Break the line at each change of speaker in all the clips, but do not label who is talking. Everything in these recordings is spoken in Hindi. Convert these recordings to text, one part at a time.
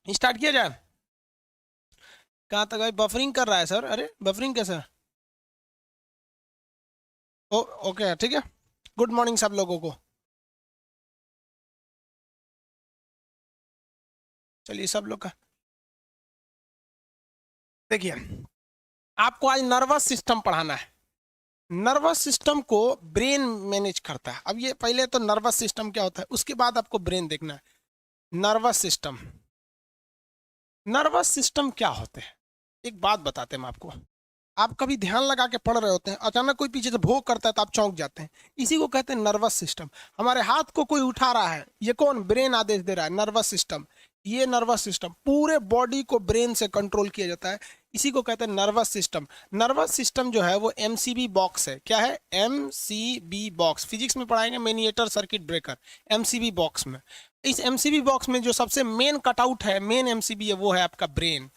स्टार्ट किया जाए। कहाँ तक है? बफरिंग कर रहा है सर। अरे बफरिंग कैसा? ओ ओके ठीक है। गुड मॉर्निंग सब लोगों को। चलिए सब लोग का देखिए, आपको आज नर्वस सिस्टम पढ़ाना है। नर्वस सिस्टम को ब्रेन मैनेज करता है। अब ये पहले तो नर्वस सिस्टम क्या होता है, उसके बाद आपको ब्रेन देखना है। नर्वस सिस्टम, नर्वस सिस्टम क्या होते हैं? एक बात बताते हैं हम आपको। आप कभी ध्यान लगा के पढ़ रहे होते हैं, अचानक कोई पीछे से भोग करता है तो आप चौंक जाते हैं। इसी को कहते हैं नर्वस सिस्टम। हमारे हाथ को कोई उठा रहा है, ये कौन? ब्रेन आदेश दे रहा है, नर्वस सिस्टम। ये नर्वस सिस्टम पूरे बॉडी को ब्रेन से कंट्रोल किया जाता है। इसी को कहते हैं नर्वस सिस्टम। नर्वस सिस्टम जो है वो एमसीबी बॉक्स है। क्या है? MCB box. फिजिक्स में पढ़ाएंगे miniature circuit breaker. MCB box में, इस एमसीबी बॉक्स में जो सबसे मेन कटआउट है, मेन एमसीबी है, वो है आपका ब्रेन।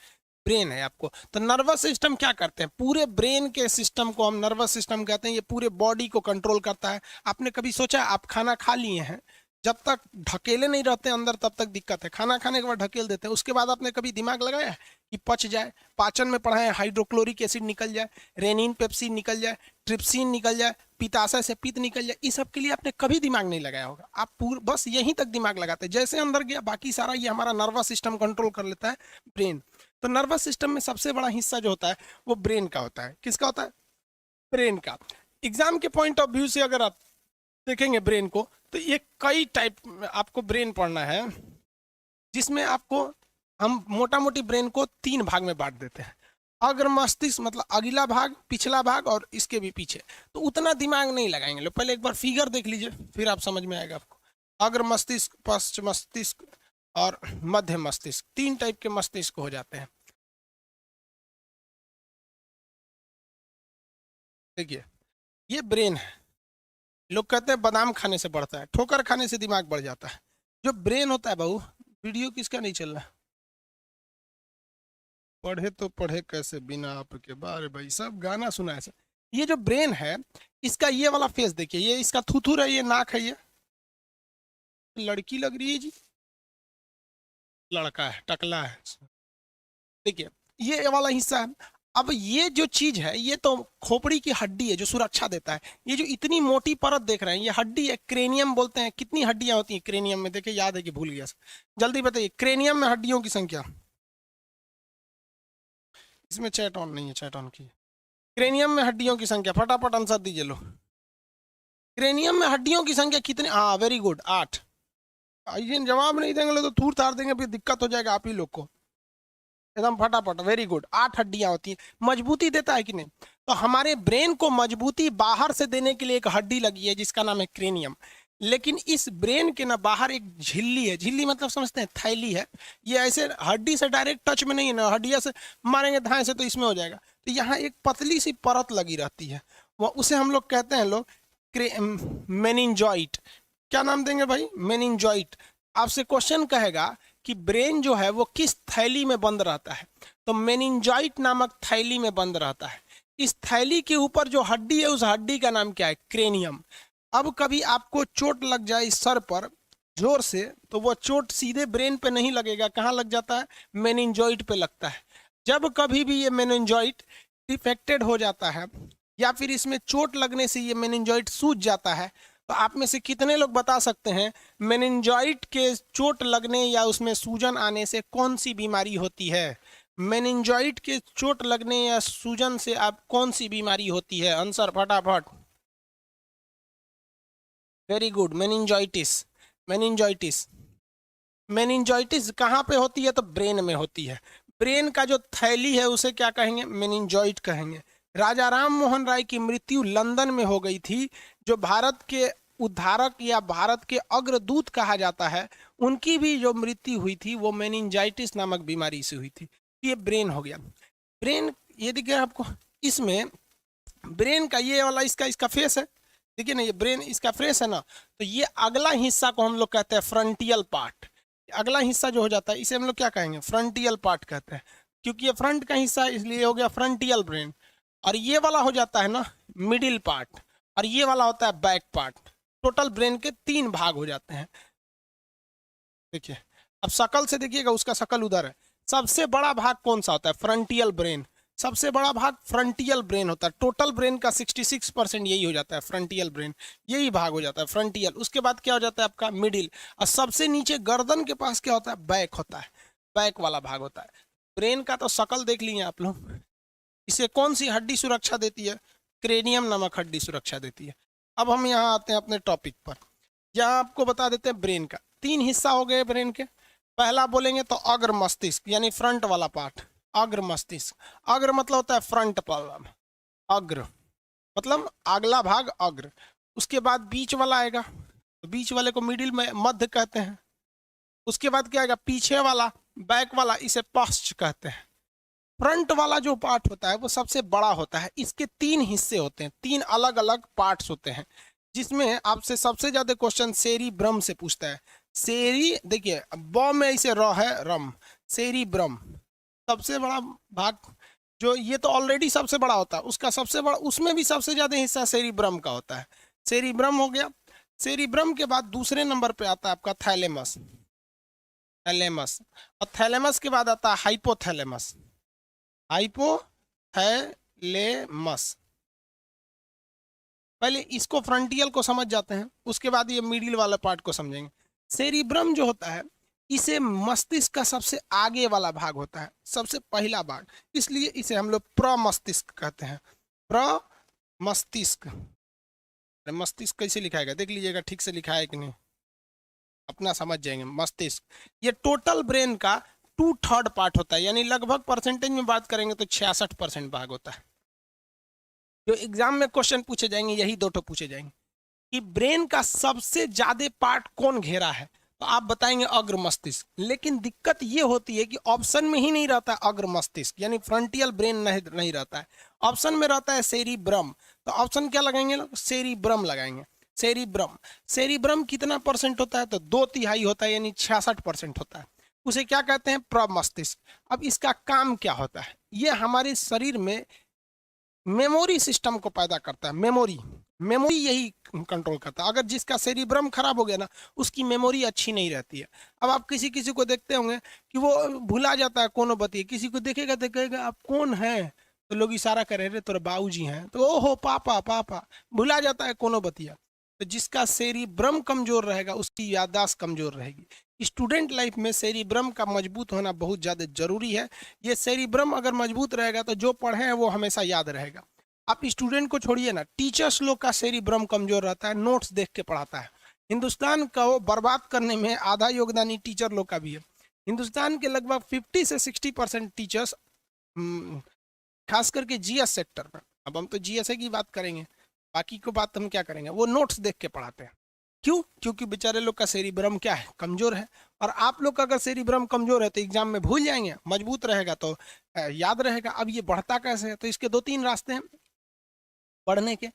ब्रेन है आपको। तो नर्वस सिस्टम क्या करते हैं? पूरे ब्रेन के सिस्टम को हम नर्वस सिस्टम कहते हैं। ये पूरे बॉडी को कंट्रोल करता है। आपने कभी सोचा, आप खाना खा लिए हैं, जब तक ढकेले नहीं रहते अंदर तब तक दिक्कत है, खाना खाने के बाद ढकेल देते हैं, उसके बाद आपने कभी दिमाग लगाया है कि पच जाए? पाचन में पढ़ा है, हाइड्रोक्लोरिक एसिड निकल जाए, रेनिन पेप्सिन निकल जाए, ट्रिप्सिन निकल जाए, पित्ताशय से पित्त निकल जाए, इस सब के लिए आपने कभी दिमाग नहीं लगाया होगा। आप बस यहीं तक दिमाग लगाते हैं, जैसे अंदर गया बाकी सारा ये हमारा नर्वस सिस्टम कंट्रोल कर लेता है, ब्रेन। तो नर्वस सिस्टम में सबसे बड़ा हिस्सा जो होता है वो ब्रेन का होता है। किसका होता है? ब्रेन का। एग्जाम के पॉइंट ऑफ व्यू से अगर आप देखेंगे ब्रेन को, तो ये कई टाइप आपको ब्रेन पढ़ना है, जिसमें आपको हम मोटा मोटी ब्रेन को 3 भाग में बांट देते हैं। अग्र मस्तिष्क मतलब अगला भाग, पिछला भाग और इसके भी पीछे। तो उतना दिमाग नहीं लगाएंगे लोग। पहले एक बार फिगर देख लीजिए, फिर आप समझ में आएगा आपको। अग्र मस्तिष्क, पश्च मस्तिष्क और मध्य मस्तिष्क, 3 टाइप के मस्तिष्क हो जाते हैं। देखिए, ये ब्रेन है। लोग कहते हैं बादाम खाने से बढ़ता है, ठोकर खाने से दिमाग बढ़ जाता है। जो ब्रेन होता है बहू, वीडियो किसका नहीं चल रहा? पढ़े तो पढ़े कैसे बिना आपके? बारे भाई सब गाना सुना है सर। ये जो ब्रेन है, इसका ये वाला फेस देखिए, ये इसका थुथुर है, ये नाक है, ये लड़की लग रही है जी, लड़का है, टकला है। देखिए, ये वाला हिस्सा है। अब ये जो चीज है, ये तो खोपड़ी की हड्डी है जो सुरक्षा देता है। ये जो इतनी मोटी परत देख रहे हैं, ये हड्डी है, क्रेनियम बोलते हैं। कितनी हड्डियां होती हैं क्रेनियम में? देखिए, याद है कि भूल गया सर? जल्दी बताइए, क्रेनियम में हड्डियों की संख्या। इसमें चैट ऑन नहीं है, चैट ऑन की। क्रेनियम में हड्डियों की संख्या, फटाफट आंसर दीजिए लो। क्रेनियम में हड्डियों की संख्या कितनी? हाँ वेरी गुड, 8। ये जवाब नहीं देंगे लोग तो थूर तार देंगे, फिर दिक्कत हो जाएगा आप ही लोग को। एकदम फटाफट, वेरी गुड। 8 हड्डियां होती हैं। मजबूती देता है कि नहीं? तो हमारे ब्रेन को मजबूती बाहर से देने के लिए एक हड्डी लगी है जिसका नाम है क्रेनियम। लेकिन इस ब्रेन के ना बाहर एक झिल्ली है। झिल्ली मतलब समझते हैं? थैली है। ये ऐसे हड्डी से डायरेक्ट टच में नहीं है ना, हड्डिया से मारेंगे धाए से तो इसमें हो जाएगा। तो यहाँ एक पतली सी परत लगी रहती है, वो उसे हम लोग कहते हैं लोग मेनिंजॉइट। क्या नाम देंगे भाई? मेनिंजॉइट। आपसे क्वेश्चन कहेगा कि ब्रेन जो है वो किस थैली में बंद रहता है, तो मेनिंजाइट नामक थैली में बंद रहता है। इस थैली के ऊपर जो हड्डी है, उस हड्डी का नाम क्या है? क्रेनियम। अब कभी आपको चोट लग जाए इस सर पर जोर से, तो वो चोट सीधे ब्रेन पे नहीं लगेगा, कहाँ लग जाता है? मेनिंजॉइट पे लगता है। जब कभी भी ये मेनिंजॉइट डिफेक्टेड हो जाता है, या फिर इसमें चोट लगने से ये मेनिंजॉइट सूज जाता है, तो आप में से कितने लोग बता सकते हैं मेनिंजाइट के चोट लगने या उसमें सूजन आने से कौन सी बीमारी होती है? मेनिंजाइट के चोट लगने या सूजन से आप कौन सी बीमारी होती है? आंसर फटाफट। Very good, meningitis. Meningitis, meningitis कहाँ पे होती है? तो ब्रेन में होती है। ब्रेन का जो थैली है उसे क्या कहेंगे? मेनिंजाइट कहेंगे। राजा राम मोहन राय की मृत्यु लंदन में हो गई थी। जो भारत के उद्धारक या भारत के अग्रदूत कहा जाता है, उनकी भी जो मृत्यु हुई थी वो मेनिंजाइटिस नामक बीमारी से हुई थी। ये ब्रेन हो गया। ब्रेन, ये दिख गया आपको? इसमें ब्रेन का ये वाला इसका इसका फेस है, देखिए ना, ये ब्रेन इसका फेस है ना। तो ये अगला हिस्सा को हम लोग कहते हैं फ्रंटियल पार्ट। अगला हिस्सा जो हो जाता है इसे हम लोग क्या कहेंगे? फ्रंटियल पार्ट कहते हैं, क्योंकि ये फ्रंट का हिस्सा है इसलिए हो गया फ्रंटियल ब्रेन। और ये वाला हो जाता है ना मिडिल पार्ट, और ये वाला होता है बैक पार्ट। टोटल ब्रेन के 3 भाग हो जाते हैं। देखिए, अब शकल से देखिएगा, उसका शकल उधर है। सबसे बड़ा भाग कौन सा होता है? फ्रंटियल ब्रेन। सबसे बड़ा भाग फ्रंटियल ब्रेन होता है। टोटल ब्रेन का 66% यही हो जाता है, फ्रंटियल ब्रेन, यही भाग हो जाता है फ्रंटियल। उसके बाद क्या हो जाता है आपका? मिडिल। और सबसे नीचे गर्दन के पास क्या होता है? बैक होता है, बैक वाला भाग होता है। ब्रेन का तो शकल देख लिए आप लोग। इसे कौन सी हड्डी सुरक्षा देती है? क्रेनियम नामक हड्डी सुरक्षा देती है। अब हम यहाँ आते हैं अपने टॉपिक पर। यहाँ आपको बता देते हैं ब्रेन का 3 हिस्सा हो गए ब्रेन के। पहला बोलेंगे तो अग्र मस्तिष्क, यानी फ्रंट वाला पार्ट, अग्र मस्तिष्क। अग्र मतलब होता है फ्रंट पार्ट, अग्र मतलब अगला भाग, अग्र। उसके बाद बीच वाला आएगा, तो बीच वाले को मिडिल में मध्य कहते हैं। उसके बाद क्या आएगा? पीछे वाला, बैक वाला, इसे पश्च कहते हैं। फ्रंट वाला जो पार्ट होता है वो सबसे बड़ा होता है। इसके 3 हिस्से होते हैं, 3 अलग अलग पार्ट्स होते हैं, जिसमें आपसे सबसे ज्यादा क्वेश्चन सेरी ब्रम से पूछता है। सेरी, देखिए ब में इसे र है, रम, सेरी ब्रम सबसे बड़ा भाग। जो ये तो ऑलरेडी सबसे बड़ा होता है, उसका सबसे बड़ा, उसमें भी सबसे ज्यादा हिस्सा सेरी ब्रम का होता है। सेरी ब्रम हो गया। सेरी ब्रम के बाद दूसरे नंबर पे आता है आपका थैलेमस, थैलेमस। और थैलेमस के बाद आता है हाइपोथैलेमस, हाइपोथैलेमस। पहले इसको फ्रंटियल को समझ जाते हैं, उसके बाद ये मिडिल वाला पार्ट को समझेंगे। सेरिब्रम जो होता है, इसे मस्तिष्क का सबसे आगे वाला भाग होता है, सबसे पहला भाग, इसलिए इसे हम लोग प्रमस्तिष्क कहते हैं। प्रमस्तिष्क। मस्तिष्क कैसे लिखाएगा देख लीजिएगा, ठीक से लिखा है कि नहीं, अपना समझ जाएंगे। मस्तिष्क ये टोटल ब्रेन का 2/3 पार्ट होता है, यानी लगभग परसेंटेज में बात करेंगे तो 66% भाग होता है। जो एग्जाम में क्वेश्चन पूछे जाएंगे यही 2 पूछे जाएंगे कि ब्रेन का सबसे ज्यादा पार्ट कौन घेरा है, तो आप बताएंगे अग्र मस्तिष्क। लेकिन दिक्कत ये होती है कि ऑप्शन में ही नहीं रहता है अग्र मस्तिष्क, यानी फ्रंटियल ब्रेन नहीं रहता है, ऑप्शन में रहता है सेरिब्रम। तो ऑप्शन क्या लगाएंगे लोग? सेरिब्रम लगाएंगे। सेरिब्रम, सेरिब्रम कितना परसेंट होता है? तो 2/3 होता है, यानी 66% होता है। उसे क्या कहते हैं? प्रमस्तिष्क। अब इसका काम क्या होता है? ये हमारे शरीर में मेमोरी सिस्टम को पैदा करता है। मेमोरी, मेमोरी यही कंट्रोल करता है। अगर जिसका सेरिब्रम खराब हो गया ना, उसकी मेमोरी अच्छी नहीं रहती है। अब आप किसी किसी को देखते होंगे कि वो भुला जाता है कोनो बतिए, किसी को देखेगा तो कहेगा आप कौन है, तो लोग इशारा करे रे तोरे बाबूजी हैं, तो ओहो पापा पापा, भुला जाता है कोनो बतिया। तो जिसका सेरिब्रम कमजोर रहेगा उसकी याददाश्त कमजोर रहेगी। स्टूडेंट लाइफ में सेरिब्रम का मजबूत होना बहुत ज़्यादा जरूरी है। ये सेरिब्रम अगर मजबूत रहेगा तो जो पढ़े हैं वो हमेशा याद रहेगा। आप स्टूडेंट को छोड़िए ना, टीचर्स लोग का सेरिब्रम कमजोर रहता है, नोट्स देख के पढ़ाता है। हिंदुस्तान को बर्बाद करने में आधा योगदान ही टीचर लोग का भी है। हिंदुस्तान के लगभग 50 से 60% टीचर्स, खास करके जीएस सेक्टर में, अब हम तो जीएसए की बात करेंगे, बाकी को बात हम क्या करेंगे, वो नोट्स देख के पढ़ाते हैं। क्यों? क्योंकि बेचारे लोग का सेरिब्रम क्या है? कमजोर है। और आप लोग का अगर सेरिब्रम कमजोर है तो एग्जाम में भूल जाएंगे, मजबूत रहेगा तो याद रहेगा। अब ये बढ़ता कैसे है? तो इसके 2-3 रास्ते हैं पढ़ने के।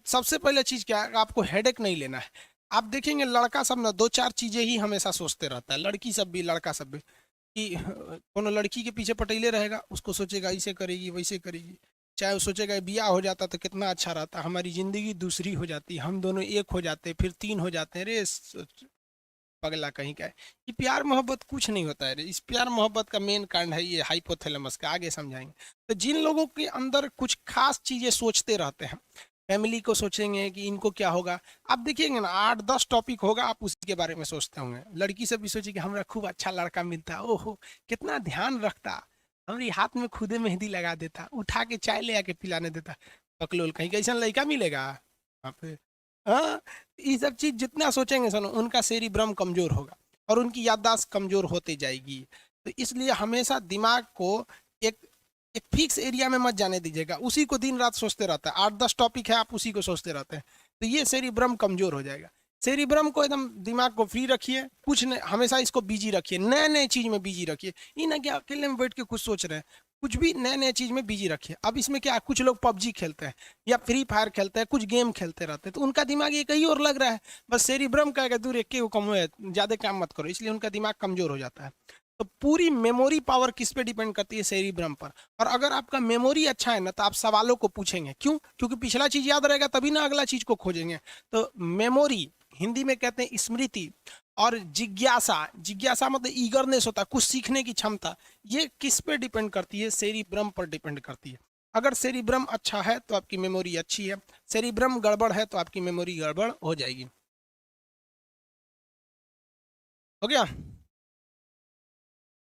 सबसे पहले चीज क्या है, आपको हेडेक नहीं लेना है। आप देखेंगे लड़का सब ना 2-4 चीजें ही हमेशा सोचते रहता है, लड़की सब भी लड़का सब भी, कि कोनो लड़की के पीछे पटेले रहेगा, उसको सोचेगा ऐसे करेगी वैसे करेगी। चाहे वो सोचेगा ब्याह हो जाता तो कितना अच्छा रहता, हमारी जिंदगी दूसरी हो जाती, हम दोनों एक हो जाते, फिर 3 हो जाते हैं। रे पगला कहीं का है। ये प्यार मोहब्बत कुछ नहीं होता है रे। इस प्यार मोहब्बत का मेन कारण है ये हाइपोथैलेमस का, आगे समझाएंगे। तो जिन लोगों के अंदर कुछ खास चीजें सोचते रहते हैं, फैमिली को सोचेंगे कि इनको क्या होगा, आप देखिएंगे ना 8-10 टॉपिक होगा, आप उसी के बारे में सोचते होंगे। लड़की से भी सोचे कि हमारा खूब अच्छा लड़का मिलता, ओहो कितना ध्यान रखता, हमारी हाथ में खुदे मेहंदी लगा देता, उठा के चाय ले आके पिलाने देता। पकलोल कहीं कैसा लड़का मिलेगा वहाँ पे? हाँ, ये सब चीज जितना सोचेंगे सुनो, उनका सेरिब्रम कमजोर होगा और उनकी याददाश्त कमजोर होती जाएगी। तो इसलिए हमेशा दिमाग को एक एक फिक्स एरिया में मत जाने दीजिएगा, उसी को दिन रात सोचते रहता है। 8-10 टॉपिक है, आप उसी को सोचते रहते हैं, तो ये सेरिब्रम कमजोर हो जाएगा। सेरिब्रम को एकदम दिमाग को फ्री रखिए, कुछ नहीं, हमेशा इसको बिजी रखिए, नए नए चीज में बिजी रखिए। ये ना कि अकेले में बैठ के कुछ सोच रहे हैं, कुछ भी नए नए चीज में बिजी रखिए। अब इसमें क्या, कुछ लोग पबजी खेलते हैं या फ्री फायर खेलते हैं, कुछ गेम खेलते रहते हैं, तो उनका दिमाग ये कहीं और लग रहा है। बस सेरिब्रम का दूर एक को कम है, ज्यादा काम मत करो, इसलिए उनका दिमाग कमजोर हो जाता है। तो पूरी मेमोरी पावर किस पे डिपेंड करती है? सेरिब्रम पर। और अगर आपका मेमोरी अच्छा है ना, तो आप सवालों को पूछेंगे, क्यों? क्योंकि पिछला चीज याद रहेगा तभी ना अगला चीज को खोजेंगे। तो मेमोरी, हिंदी में कहते हैं स्मृति, और जिज्ञासा, जिज्ञासा मतलब ईगरनेस होता है, कुछ सीखने की क्षमता, ये किस पे डिपेंड करती है? सेरिब्रम पर डिपेंड करती है। अगर सेरिब्रम अच्छा है तो आपकी मेमोरी अच्छी है, सेरिब्रम गड़बड़ है तो आपकी मेमोरी गड़बड़ हो जाएगी। हो गया?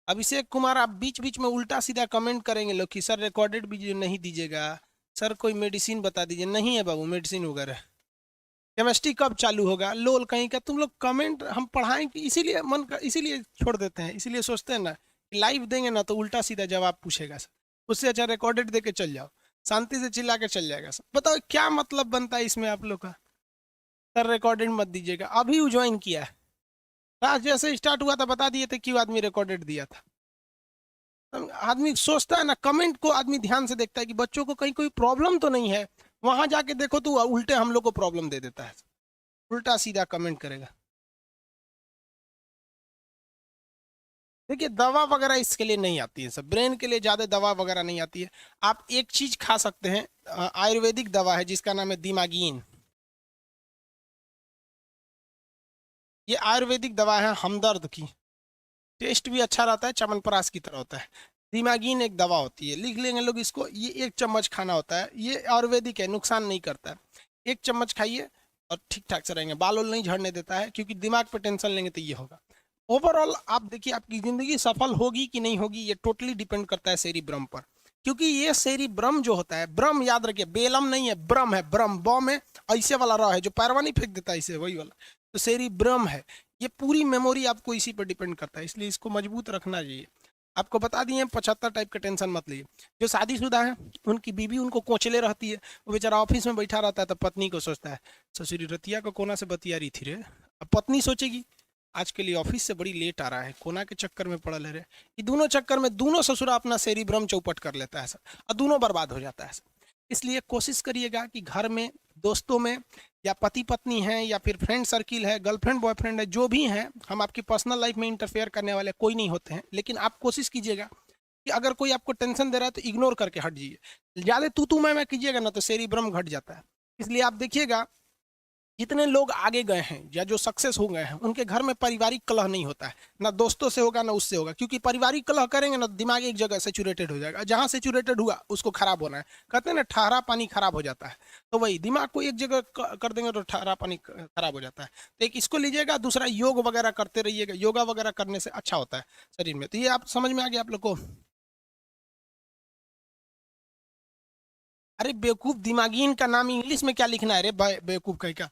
अभिषेक कुमार, आप बीच बीच में उल्टा सीधा कमेंट करेंगे लोग कि सर रिकॉर्डेड वीडियो नहीं दीजिएगा, सर कोई मेडिसिन बता दीजिए। नहीं है बाबू मेडिसिन वगैरह। केमिस्ट्री कब चालू होगा? लोल कहीं का, तुम लोग कमेंट हम पढ़ाएंगे इसीलिए मन का, इसीलिए छोड़ देते हैं, इसीलिए सोचते हैं ना लाइव देंगे ना तो उल्टा सीधा जवाब पूछेगा सर, उससे अच्छा रिकॉर्डेड दे के चल जाओ, शांति से चिल्ला के चल जाएगा सर। बताओ क्या मतलब बनता है इसमें आप लोग का? सर रिकॉर्डेड मत दीजिएगा, अभी ज्वाइन किया है, क्लास जैसे स्टार्ट हुआ था बता दिए थे क्यों आदमी रिकॉर्डेड दिया था। आदमी सोचता है ना, कमेंट को आदमी ध्यान से देखता है कि बच्चों को कहीं कोई प्रॉब्लम तो नहीं है, वहां जाके देखो तो उल्टे हम लोग को प्रॉब्लम दे देता है, उल्टा सीधा कमेंट करेगा। देखिए दवा वगैरह इसके लिए नहीं आती है सब, ब्रेन के लिए ज्यादा दवा वगैरह नहीं आती है। आप एक चीज खा सकते हैं, आयुर्वेदिक दवा है जिसका नाम है दिमागीन। ये आयुर्वेदिक दवा है हमदर्द की, टेस्ट भी अच्छा रहता है, च्यवनप्राश की तरह होता है। दिमागीन एक दवा होती है, लिख लेंगे लोग इसको, ये 1 चम्मच खाना होता है, ये आयुर्वेदिक है, नुकसान नहीं करता है। 1 चम्मच खाइए और ठीक ठाक से रहेंगे, बाल नहीं झड़ने देता है, क्योंकि दिमाग पे टेंशन लेंगे तो ये होगा। ओवरऑल आप देखिए आपकी जिंदगी सफल होगी कि नहीं होगी ये टोटली डिपेंड करता है सेरिब्रम पर, क्योंकि ये सेरिब्रम जो होता है, ब्रह्म याद रखिए, बेलम नहीं है, ब्रह्म है, ब्रह्म बॉ में ऐसे वाला रहा है जो पैरवा नहीं फेंक देता इसे, वही वाला, तो सेरिब्रम है। ये पूरी मेमोरी आपको इसी पर डिपेंड करता है, इसलिए इसको मजबूत रखना चाहिए। आपको बता दिए 75 टाइप का, टेंशन मत लीजिए। जो शादीशुदा है उनकी बीवी उनको कोचले रहती है, वो बेचारा ऑफिस में बैठा रहता है तो पत्नी को सोचता है ससुरी रतिया को कोना से बतिया रही थी रे। अब पत्नी सोचेगी आज के लिए ऑफिस से बड़ी लेट आ रहा है, कोना के चक्कर में पड़ा ले रहे, ये दोनों चक्कर में दोनों ससुरा अपना सेरिब्रम चौपट कर लेता है सर, और दोनों बर्बाद हो जाता है सर। इसलिए कोशिश करिएगा कि घर में, दोस्तों में, या पति पत्नी हैं, या फिर फ्रेंड सर्किल है, गर्लफ्रेंड बॉयफ्रेंड है, जो भी हैं, हम आपकी पर्सनल लाइफ में इंटरफेयर करने वाले कोई नहीं होते हैं, लेकिन आप कोशिश कीजिएगा कि अगर कोई आपको टेंशन दे रहा है तो इग्नोर करके हट जाइए। ज़्यादा तू मैं कीजिएगा ना तो सेरिब्रम घट जाता है। इसलिए आप देखिएगा जितने लोग आगे गए हैं या जो सक्सेस हो गए हैं उनके घर में पारिवारिक कलह नहीं होता है, ना दोस्तों से होगा ना उससे होगा, क्योंकि पारिवारिक कलह करेंगे ना दिमाग एक जगह सेचुरेटेड हो जाएगा, जहां सेचुरेटेड हुआ उसको खराब होना है, कहते हैं ना ठहरा पानी खराब हो जाता है, तो वही दिमाग को एक जगह कर देंगे तो ठहरा पानी खराब हो जाता है। तो एक इसको लीजिएगा, दूसरा योग वगैरह करते रहिएगा, योगा वगैरह करने से अच्छा होता है शरीर में। तो ये आप समझ में आ गया आप लोग को? अरे बेवकूफ, दिमागीन का नाम इंग्लिश में क्या लिखना है रे बेवकूफ कहीं का,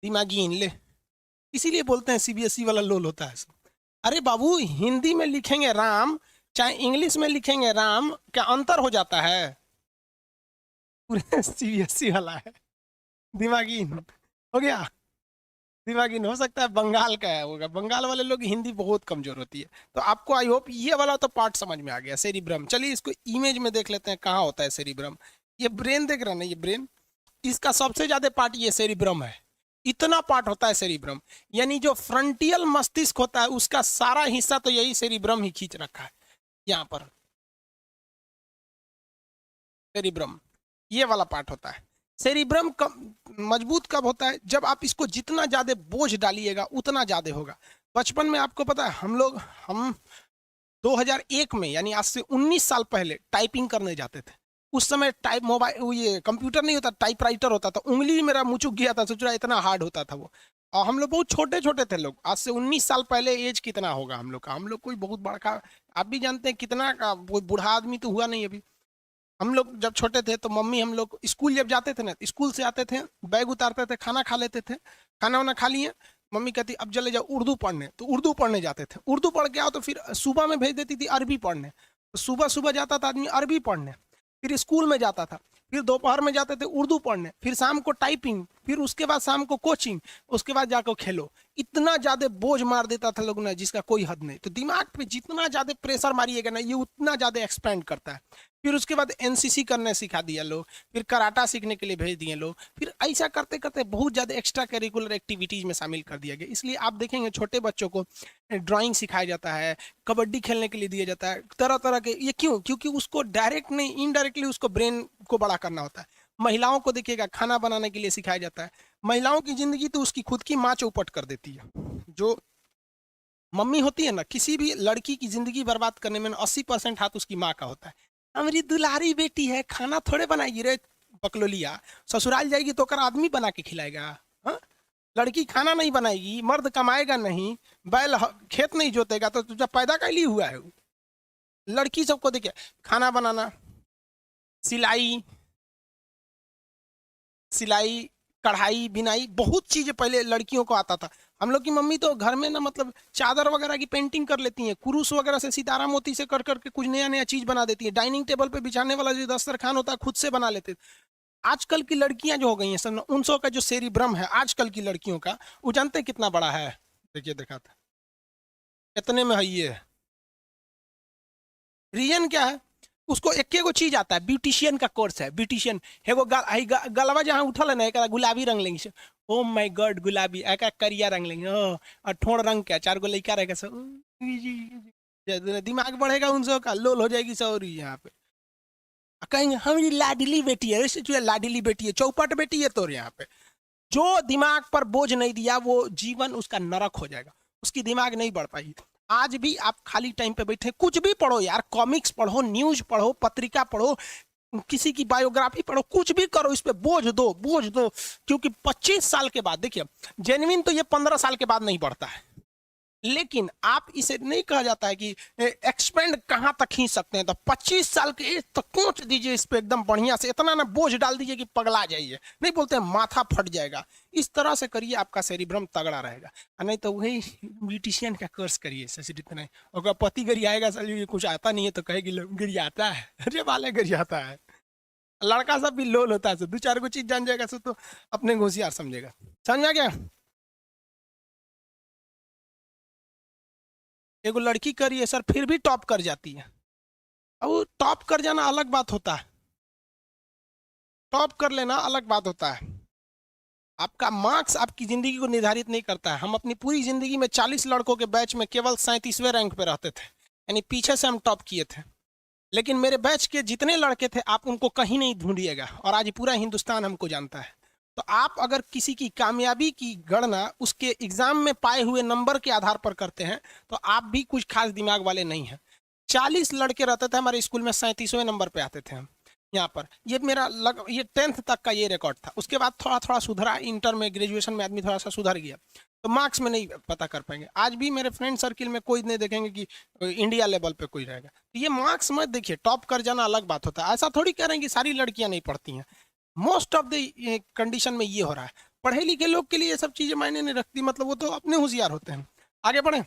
दिमागीन ले, इसीलिए बोलते हैं सीबीएसई वाला लोल होता है। अरे बाबू हिंदी में लिखेंगे राम चाहे इंग्लिश में लिखेंगे राम, क्या अंतर हो जाता है? पूरे सीबीएसई वाला है, दिमागीन हो गया। दिमागीन हो सकता है बंगाल का है, होगा बंगाल वाले लोग हिंदी बहुत कमजोर होती है। तो आपको आई होप ये वाला तो पार्ट समझ में आ गया, सेरिब्रम। चलिए इसको इमेज में देख लेते हैं कहाँ होता है सेरिब्रम। ये ब्रेन देख रहे हैं ना, ये ब्रेन, इसका सबसे ज्यादा पार्ट ये सेरिब्रम है, इतना पार्ट होता है सेरिब्रम, यानी जो फ्रंटियल मस्तिष्क होता है उसका सारा हिस्सा तो यही सेरिब्रम ही खींच रखा है। यहाँ पर सेरिब्रम ये वाला पार्ट होता है। सेरिब्रम मजबूत कब होता है? जब आप इसको जितना ज्यादा बोझ डालिएगा उतना ज्यादा होगा। बचपन में आपको पता है हम 2001 में, यानी आज से 19 साल पहले टाइपिंग करने जाते थे। उस समय टाइप मोबाइल, ये कंप्यूटर नहीं होता, टाइपराइटर होता था, उंगली मेरा मुचुक गया था, सोच रहा इतना हार्ड होता था वो। और हम लोग बहुत छोटे छोटे थे लोग, आज से 19 साल पहले। एज कितना होगा हम लोग का? हम लोग कोई बहुत बड़ा, आप भी जानते हैं कितना का, कोई बूढ़ा आदमी तो हुआ नहीं अभी। हम लोग जब छोटे थे तो मम्मी, हम लोग स्कूल जब जाते थे ना, स्कूल से आते थे, बैग उतारते थे, खाना खा लेते थे, खाना वाना खा लिए, मम्मी कहती अब चले जाओ उर्दू पढ़ने, तो उर्दू पढ़ने जाते थे। उर्दू पढ़ के आओ तो फिर सुबह में भेज देती थी अरबी पढ़ने, तो सुबह सुबह जाता था आदमी अरबी पढ़ने, फिर स्कूल में जाता था, फिर दोपहर में जाते थे उर्दू पढ़ने, फिर शाम को टाइपिंग, फिर उसके बाद शाम को कोचिंग, उसके बाद जाकर खेलो। इतना ज्यादा बोझ मार देता था लोग ना जिसका कोई हद नहीं। तो दिमाग पे जितना ज्यादा प्रेशर मारिएगा ना ये उतना ज्यादा एक्सपेंड करता है। फिर उसके बाद एनसीसी करने सिखा दिया लोग, फिर कराटा सीखने के लिए भेज दिए लोग, फिर ऐसा करते करते बहुत ज्यादा एक्स्ट्रा करिकुलर एक्टिविटीज में शामिल कर दिया गया। इसलिए आप देखेंगे छोटे बच्चों को ड्राइंग सिखाया जाता है, कबड्डी खेलने के लिए दिया जाता है, तरह तरह के। ये क्यों? क्योंकि उसको डायरेक्ट नहीं, इनडायरेक्टली उसको ब्रेन को बड़ा करना होता है। महिलाओं को देखिएगा खाना बनाने के लिए सिखाया जाता है। महिलाओं की जिंदगी तो उसकी खुद की माँ चौपट कर देती है। जो मम्मी होती है ना, किसी भी लड़की की जिंदगी बर्बाद करने में 80% हाथ उसकी माँ का होता है। हमारी दुलारी बेटी है, खाना थोड़े बनाएगी रे बकलोलिया, ससुराल जाएगी तो कर आदमी बना के खिलाएगा। हाँ? लड़की खाना नहीं बनाएगी, मर्द कमाएगा नहीं, खेत नहीं जोतेगा, तो तुझे पैदा का लिए हुआ है। लड़की सबको देखिए, खाना बनाना, सिलाई सिलाई कढ़ाई बिनाई, बहुत चीजें पहले लड़कियों को आता था। हम लोग की मम्मी तो घर में ना मतलब चादर वगैरह की पेंटिंग कर लेती हैं, कुरूस वगैरह से सितारा मोती से कर करके कुछ नया नया चीज बना देती है। डाइनिंग टेबल पे बिछाने वाला जो दस्तरखान होता है खुद से बना लेते। आजकल की लड़कियां जो हो गई हैं सर, 900 का जो सेरिब्रम है आजकल की लड़कियों का, वो जानते हैं कितना बड़ा है? देखिए देखा था इतने में है ये। रीजन क्या है? उसको एक एगो चीज आता है, ब्यूटिशियन का कोर्स है, ब्यूटिशियन एगो गलवा जहाँ उठल है ना, एक गुलाबी रंग लेंगे। ओ माय गॉड, गुलाबी एक करिया रंग लेंगे। ओ और ठोड़ रंग क्या, 4 गो लड़का रहेगा सब, दिमाग बढ़ेगा उन सब का, लोल हो जाएगी सौरी यहाँ पे। कहेंगे हमारी लाडली बेटी है, वैसे जो लाडली बेटी है, चौपट बेटी है तो यहाँ पे। जो दिमाग पर बोझ नहीं दिया वो जीवन उसका नरक हो जाएगा, उसकी दिमाग नहीं बढ़ पाएगी। आज भी आप खाली टाइम पे बैठे कुछ भी पढ़ो यार, कॉमिक्स पढ़ो, न्यूज पढ़ो, पत्रिका पढ़ो, किसी की बायोग्राफी पढ़ो, कुछ भी करो, इस पे बोझ दो, बोझ दो। क्योंकि 25 साल के बाद, देखिए जेन्युइन तो ये 15 साल के बाद नहीं बढ़ता है, लेकिन आप इसे नहीं कहा जाता है कि एक्सपेंड कहां तक खींच सकते हैं, तो 25 साल के एज तक कोच दीजिए इस पे एकदम बढ़िया से, इतना ना बोझ डाल दीजिए कि पगला जाइए, नहीं बोलते हैं माथा फट जाएगा। इस तरह से करिए, आपका सेरिब्रम तगड़ा रहेगा। नहीं तो वही ब्यूटिशियन का कोर्स करिए सर, इतना ही। और पति गरियाएगा सर, ये कुछ आता नहीं है तो कहेगी गरियाता है, अरे वाले गरियाता है। लड़का सब भी लोल होता है सर, 2-4 को चीज जान जाएगा सर तो अपने होशियार समझेगा। समझा क्या? एगो लड़की करिए सर, फिर भी टॉप कर जाती है। अब वो टॉप कर जाना अलग बात होता है, टॉप कर लेना अलग बात होता है। आपका मार्क्स आपकी जिंदगी को निर्धारित नहीं करता है। हम अपनी पूरी जिंदगी में 40 लड़कों के बैच में केवल 37वें रैंक पे रहते थे, यानी पीछे से हम टॉप किए थे। लेकिन मेरे बैच के जितने लड़के थे आप उनको कहीं नहीं ढूंढिएगा, और आज पूरा हिंदुस्तान हमको जानता है। तो आप अगर किसी की कामयाबी की गणना उसके एग्जाम में पाए हुए नंबर के आधार पर करते हैं तो आप भी कुछ खास दिमाग वाले नहीं हैं। 40 लड़के रहते थे हमारे स्कूल में, 37वें नंबर पे आते थे हम। यहाँ पर ये मेरा ये 10th तक का ये रिकॉर्ड था। उसके बाद थोड़ा थोड़ा सुधरा, इंटर में ग्रेजुएशन में आदमी थोड़ा सा सुधर गया, तो मार्क्स में नहीं पता कर पाएंगे। आज भी मेरे फ्रेंड सर्किल में कोई नहीं देखेंगे कि इंडिया लेवल पे कोई रहेगा। तो ये मार्क्स मत देखिए, टॉप कर जाना अलग बात होता है। ऐसा थोड़ी कह रहे हैं कि सारी लड़कियां नहीं पढ़ती हैं, मोस्ट ऑफ द कंडीशन में ये हो रहा है। पढ़े लिखे लोग के लिए ये सब चीजें मायने नहीं रखती, मतलब वो तो अपने होशियार होते हैं। आगे बढ़े,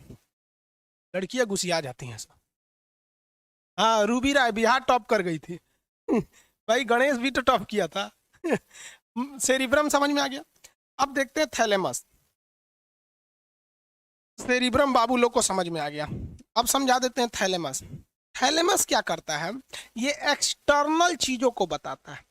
लड़कियां घुसिया जाती हैं सब। हाँ, रूबी राय बिहार टॉप कर गई थी। भाई गणेश भी तो टॉप किया था। सेरिब्रम समझ में आ गया। अब देखते हैं थैलेमस। सेरिब्रम बाबू लोग को समझ में आ गया, अब समझा देते हैं थैलेमस। थैलेमस क्या करता है? ये एक्सटर्नल चीजों को बताता है,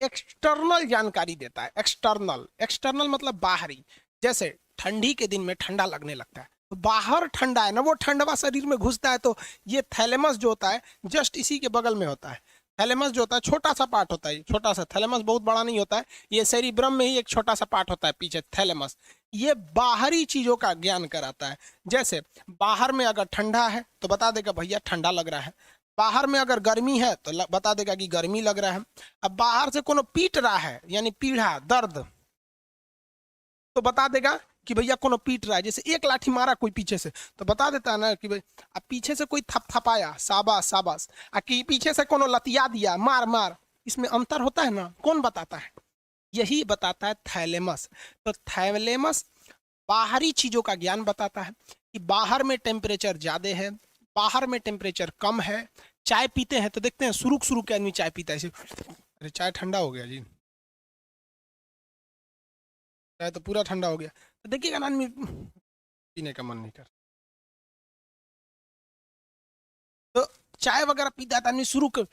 एक्सटर्नल जानकारी देता है। एक्सटर्नल, एक्सटर्नल मतलब बाहरी। जैसे ठंडी के दिन में ठंडा लगने लगता है तो बाहर ठंडा है ना, वो ठंडवा शरीर में घुसता है, तो ये थैलेमस जो होता है जस्ट इसी के बगल में होता है। थैलेमस जो होता है छोटा सा पार्ट होता है, छोटा सा। थैलेमस बहुत बड़ा नहीं होता है, ये सेरिब्रम में ही एक छोटा सा पार्ट होता है पीछे, थैलेमस। ये बाहरी चीजों का ज्ञान कराता है। जैसे बाहर में अगर ठंडा है तो बता देगा भैया ठंडा लग रहा है, बाहर में अगर गर्मी है तो बता देगा कि गर्मी लग रहा है। अब बाहर से कोनो पीट रहा है, यानी पीड़ा दर्द, तो बता देगा कि भैया कोनो पीट रहा है। जैसे एक लाठी मारा कोई पीछे से तो बता देता है ना कि भाई, अब पीछे से कोई थपथपाया, शाबाश शाबाश, कि पीछे से कोनो लतिया दिया, मार मार, इसमें अंतर होता है ना, कौन बताता है? यही बताता है थैलेमस। तो थैलेमस बाहरी चीजों का ज्ञान बताता है कि बाहर में टेम्परेचर ज्यादा है, बाहर में टेम्परेचर कम है। चाय पीते हैं तो देखते हैं शुरू शुरू के आदमी चाय पीता है ऐसे, अरे चाय ठंडा हो गया जी, चाय तो पूरा ठंडा हो गया, तो देखिएगा ना आदमी पीने का मन नहीं कर। तो चाय वगैरह पीता है तो आदमी शुरू कर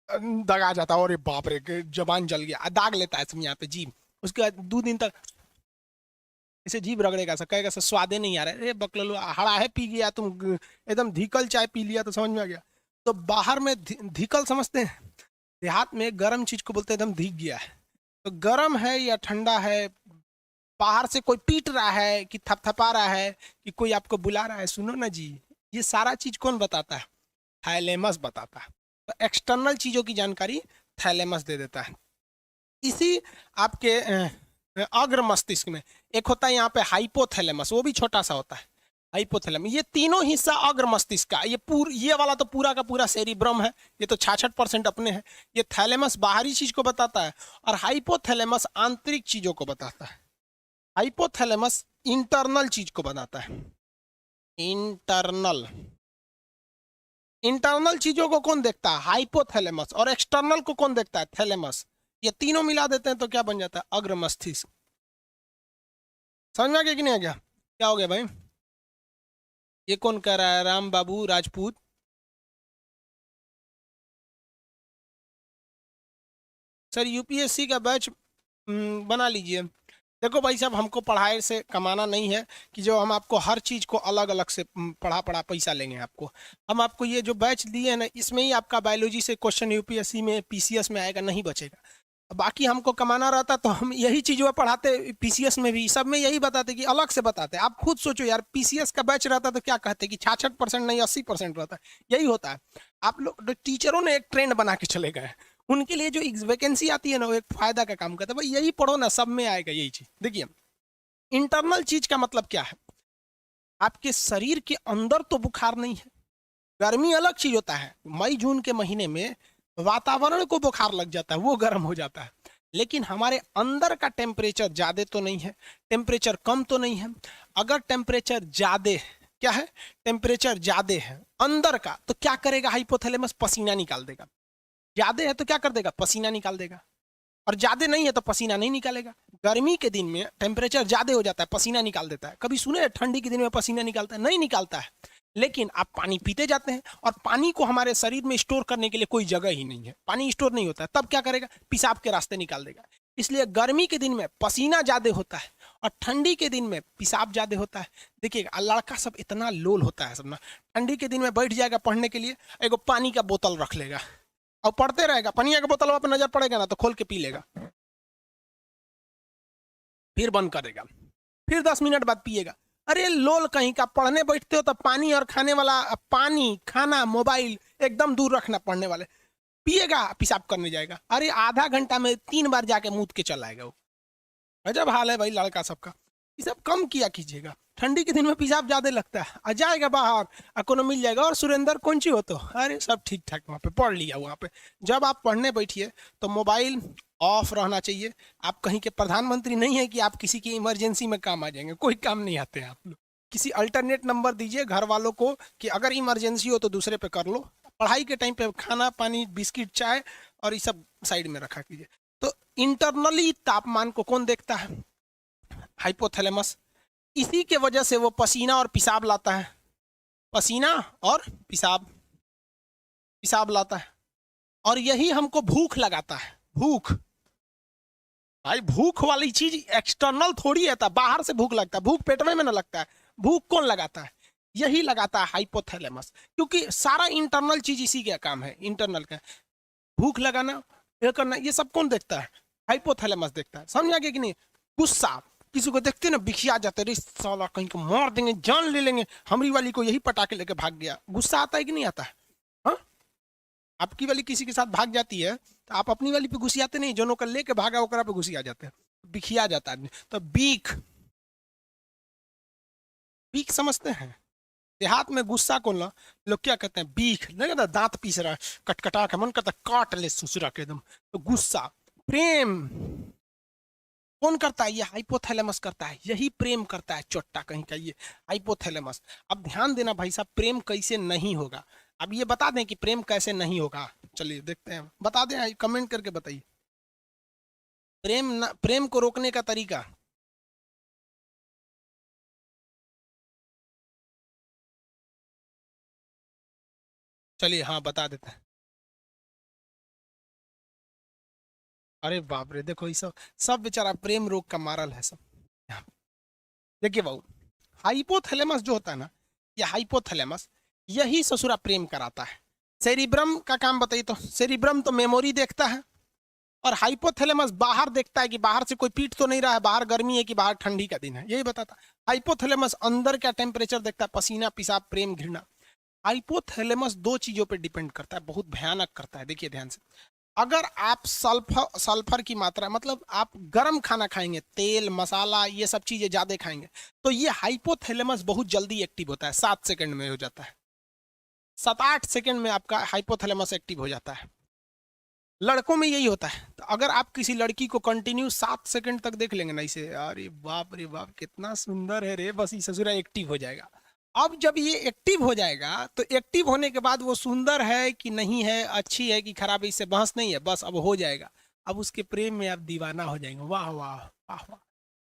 दगा जाता है, और बाप रे जबान जल गया, दाग लेता है यहाँ पे जीभ। उसके बाद 2 दिन तक इसे जीभ रगड़ेगा, सा कहेगा सर स्वादे नहीं आ रहा है, अरे बकलो हड़ा है पी गया तुम, एकदम धीकल चाय पी लिया, तो समझ में आ गया। तो बाहर में धीकल समझते हैं, देहात में गर्म चीज को बोलते हैं एकदम भीग गया है। तो गर्म है या ठंडा है, बाहर से कोई पीट रहा है कि थपथपा रहा है कि कोई आपको बुला रहा है, सुनो ना जी, ये सारा चीज कौन बताता है? थैलेमस बताता है। तो एक्सटर्नल चीजों की जानकारी थैलेमस दे देता है। इसी आपके अग्र मस्तिष्क में एक होता है यहाँ पे हाइपोथैलेमस, वो भी छोटा सा होता है हाइपोथैलेमस। ये तीनों हिस्सा अग्र मस्तिष्क का, ये वाला तो पूरा का पूरा सेरिब्रम है, ये तो 66% अपने हैं। ये थैलेमस बाहरी चीज को बताता है और हाइपोथैलेमस आंतरिक चीजों को बताता है। हाइपोथैलेमस इंटरनल चीज को बताता है। इंटरनल इंटरनल चीजों को कौन देखता है? हाइपोथैलेमस। और एक्सटर्नल को कौन देखता है? थैलेमस। ये तीनों मिला देते हैं तो क्या बन जाता है? अग्र मस्तिष्क। समझ में आ गया कि नहीं आ गया? क्या हो गया भाई? ये कौन कह रहा है? राम बाबू राजपूत। सर यूपीएससी का बैच बना लीजिए। देखो भाई साहब, हमको पढ़ाई से कमाना नहीं है कि जो हम आपको हर चीज़ को अलग अलग से पढ़ा पढ़ा पैसा लेंगे आपको। हम आपको ये जो बैच दिए हैं ना, इसमें ही आपका बायोलॉजी से क्वेश्चन यूपीएससी में पीसीएस में आएगा, नहीं बचेगा। बाकी हमको कमाना रहता तो हम यही चीज़ों पढ़ाते, पीसीएस में भी सब में यही बताते कि अलग से बताते। आप खुद सोचो यार, पीसीएस का बैच रहता तो क्या कहते कि 66% नहीं 80% रहता है। यही होता है। आप लोग टीचरों ने एक ट्रेंड बना के चले गए, उनके लिए जो वैकेंसी आती है ना, वो एक फायदा का काम करता है। भाई यही पढ़ो ना, सब में आएगा यही चीज। देखिए, इंटरनल चीज का मतलब क्या है? आपके शरीर के अंदर तो बुखार नहीं है। गर्मी अलग चीज होता है, मई जून के महीने में वातावरण को बुखार लग जाता है, वो गर्म हो जाता है। लेकिन हमारे अंदर का टेम्परेचर ज्यादा तो नहीं है, टेम्परेचर कम तो नहीं है। अगर टेम्परेचर ज्यादा, क्या है, टेम्परेचर ज्यादा है अंदर का, तो क्या करेगा हाइपोथैलेमस? पसीना निकाल देगा। ज्यादा है तो क्या कर देगा? पसीना निकाल देगा। और ज्यादा नहीं है तो पसीना नहीं निकालेगा। गर्मी के दिन में टेम्परेचर ज्यादा हो जाता है, पसीना निकाल देता है। कभी सुने ठंडी के दिन में पसीना निकालता है? नहीं निकालता है। लेकिन आप पानी पीते जाते हैं, और पानी को हमारे शरीर में स्टोर करने के लिए कोई जगह ही नहीं है, पानी स्टोर नहीं होता है, तब क्या करेगा? पेशाब के रास्ते निकाल देगा। इसलिए गर्मी के दिन में पसीना ज्यादा होता है और ठंडी के दिन में पेशाब ज्यादा होता है। देखिएगा, लड़का सब इतना लोल होता है सब ना, ठंडी के दिन में बैठ जाएगा पढ़ने के लिए, एगो पानी का बोतल रख लेगा और पढ़ते रहेगा। पनिया का बोतल वहां पे नजर पड़ेगा ना तो खोल के पी लेगा, फिर बंद करेगा, फिर 10 मिनट बाद पिएगा। अरे लोल कहीं का, पढ़ने बैठते हो तो पानी और खाने वाला, पानी खाना मोबाइल एकदम दूर रखना पढ़ने वाले। पिएगा, पेशाब करने जाएगा, अरे आधा घंटा में 3 बार जाके मूत के चल आएगा वो। गजब हाल है भाई लड़का सबका। ये सब कम किया कीजिएगा। ठंडी के दिन में पेशाब ज्यादा लगता है, आ जाएगा बाहर, कोनो मिल जाएगा। और सुरेंद्र कौन ची हो तो? अरे सब ठीक ठाक, वहाँ पे पढ़ लिया वहाँ पे। जब आप पढ़ने बैठिए तो मोबाइल ऑफ रहना चाहिए। आप कहीं के प्रधानमंत्री नहीं है कि आप किसी की इमरजेंसी में काम आ जाएंगे, कोई काम नहीं आते हैं आप लोग। किसी अल्टरनेट नंबर दीजिए घर वालों को कि अगर इमरजेंसी हो तो दूसरे पे कर लो। पढ़ाई के टाइम पे खाना पानी बिस्किट चाय और ये सब साइड में रखा कीजिए। तो इंटरनली तापमान को कौन देखता है? हाइपोथैलेमस। इसी के वजह से वो पसीना और पेशाब लाता है, पसीना और पेशाब, पेशाब लाता है। और यही हमको भूख लगाता है। भूख, भाई भूख वाली चीज एक्सटर्नल थोड़ी है, बाहर से भूख लगता है। भूख पेटवे में ना लगता है, भूख कौन लगाता है? यही लगाता है हाइपोथैलेमस। क्योंकि सारा इंटरनल चीज इसी का काम है, इंटरनल का। भूख लगाना, ये करना, ये सब कौन देखता है? हाइपोथैलेमस देखता है। समझ आ गया कि नहीं? गुस्सा, किसी को देखते ना बिखिया जाते, अरे साला कहीं को मार देंगे, जान ले लेंगे, हमारी वाली को यही पटाखे लेके भाग गया। गुस्सा आता है कि नहीं आता है? हाँ, आपकी वाली किसी के साथ भाग जाती है तो आप अपनी वाली पे गुस्सियाते नहीं, जो नौकर लेके भागा ओकरा पे गुस्सिया जाते हैं, बिखिया जाता है। तो बीख, बीख समझते हैं? देहात में गुस्सा को ना लोग क्या कहते हैं? बीख। नहीं कहता दांत पीस रहा है, कटकटा के मन करता काट ले ससुरा के एकदम। तो गुस्सा। प्रेम कौन करता है? ये हाइपोथैलेमस करता है। यही प्रेम करता है चोट्टा कहीं का, ये हाइपोथैलेमस। अब ध्यान देना भाई साहब, प्रेम कैसे नहीं होगा। अब ये बता दें कि प्रेम कैसे नहीं होगा। चलिए देखते हैं, बता दें, कमेंट करके बताइए। प्रेम को रोकने का तरीका। चलिए हाँ बता देते हैं। अरे बाप रे, देखो ये सब सब बेचारा प्रेम रोग का मारल है सब। देखिए बाबू, हाइपोथैलेमस जो होता है ना, ये हाइपोथैलेमस यही ससुरा प्रेम कराता है। सेरिब्रम का काम बताइए। तो सेरिब्रम तो मेमोरी देखता है, और हाइपोथैलेमस बाहर देखता है कि बाहर से कोई पीट तो नहीं रहा है, बाहर गर्मी है कि बाहर ठंडी का दिन है, यही बताता। हाइपोथैलेमस अंदर का टेम्परेचर देखता है, पसीना, पेशाब, प्रेम, घृणा। हाइपोथैलेमस दो चीजों पे डिपेंड करता है, बहुत भयानक करता है, देखिए ध्यान से। अगर आप सल्फर की मात्रा, मतलब आप गर्म खाना खाएंगे, तेल मसाला ये सब चीजें ज्यादा खाएंगे, तो ये हाइपोथैलेमस बहुत जल्दी एक्टिव होता है, 7 सेकंड में हो जाता है, 7-8 सेकंड में आपका हाइपोथैलेमस एक्टिव हो जाता है। लड़कों में यही होता है। तो अगर आप किसी लड़की को कंटिन्यू 7 सेकंड तक देख लेंगे ना इसे, अरे बाप रे बाप कितना सुंदर है रे, बस ये ससुरा एक्टिव हो जाएगा। अब जब ये एक्टिव हो जाएगा तो एक्टिव होने के बाद वो सुंदर है कि नहीं है, अच्छी है कि खराब है, इससे बहस नहीं है, बस अब हो जाएगा। अब उसके प्रेम में आप दीवाना हो जाएंगे, वाह वाह वाह वाह।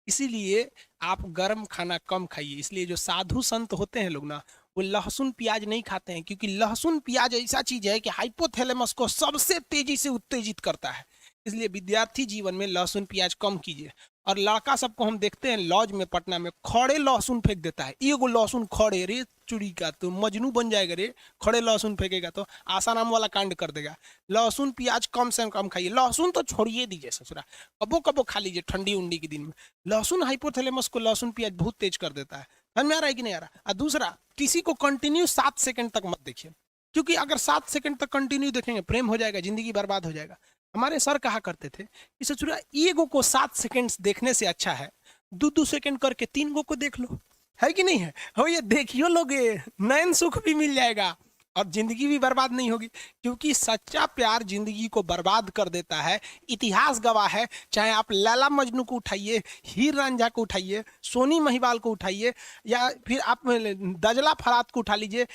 इसीलिए आप गर्म खाना कम खाइए। इसलिए जो साधु संत होते हैं लोग ना, वो लहसुन प्याज नहीं खाते हैं, क्योंकि लहसुन प्याज ऐसा चीज है कि हाइपोथैलेमस को सबसे तेजी से उत्तेजित करता है। इसलिए विद्यार्थी जीवन में लहसुन प्याज कम कीजिए। और लड़का सबको हम देखते हैं लॉज में पटना में खड़े लहसुन फेंक देता है, एगो लहसुन खड़े, रे चुड़ी का तो मजनू बन जाएगा रे, खड़े लहसुन फेंकेगा तो आसाराम वाला कांड कर देगा। लहसुन प्याज कम से कम खाइए, लहसुन तो छोड़िए दीजिए ससुरा, कबो कबो खा लीजिए ठंडी उंडी के दिन में। लहसुन हाइपोथैलेमस को लहसुन प्याज बहुत तेज कर देता है। समझ में आ रहा है कि नहीं आ रहा? और दूसरा, किसी को कंटिन्यू 7 सेकंड तक मत देखिए, क्योंकि अगर 7 सेकंड तक कंटिन्यू देखेंगे प्रेम हो जाएगा, जिंदगी बर्बाद हो जाएगा। हमारे सर कहा करते थे कि ससुरा ईगो को 7 सेकंड देखने से अच्छा है 2-2 सेकंड करके 3 गो को देख लो, है कि नहीं है? हो ये देखियो लोगे, नयन सुख भी मिल जाएगा और जिंदगी भी बर्बाद नहीं होगी। क्योंकि सच्चा प्यार जिंदगी को बर्बाद कर देता है। इतिहास गवाह है, चाहे आप लैला मजनू को उठाइए, हीर रांझा को उठाइए, सोनी महिवाल को उठाइए, या फिर आप दजला फरात को उठा लीजिए,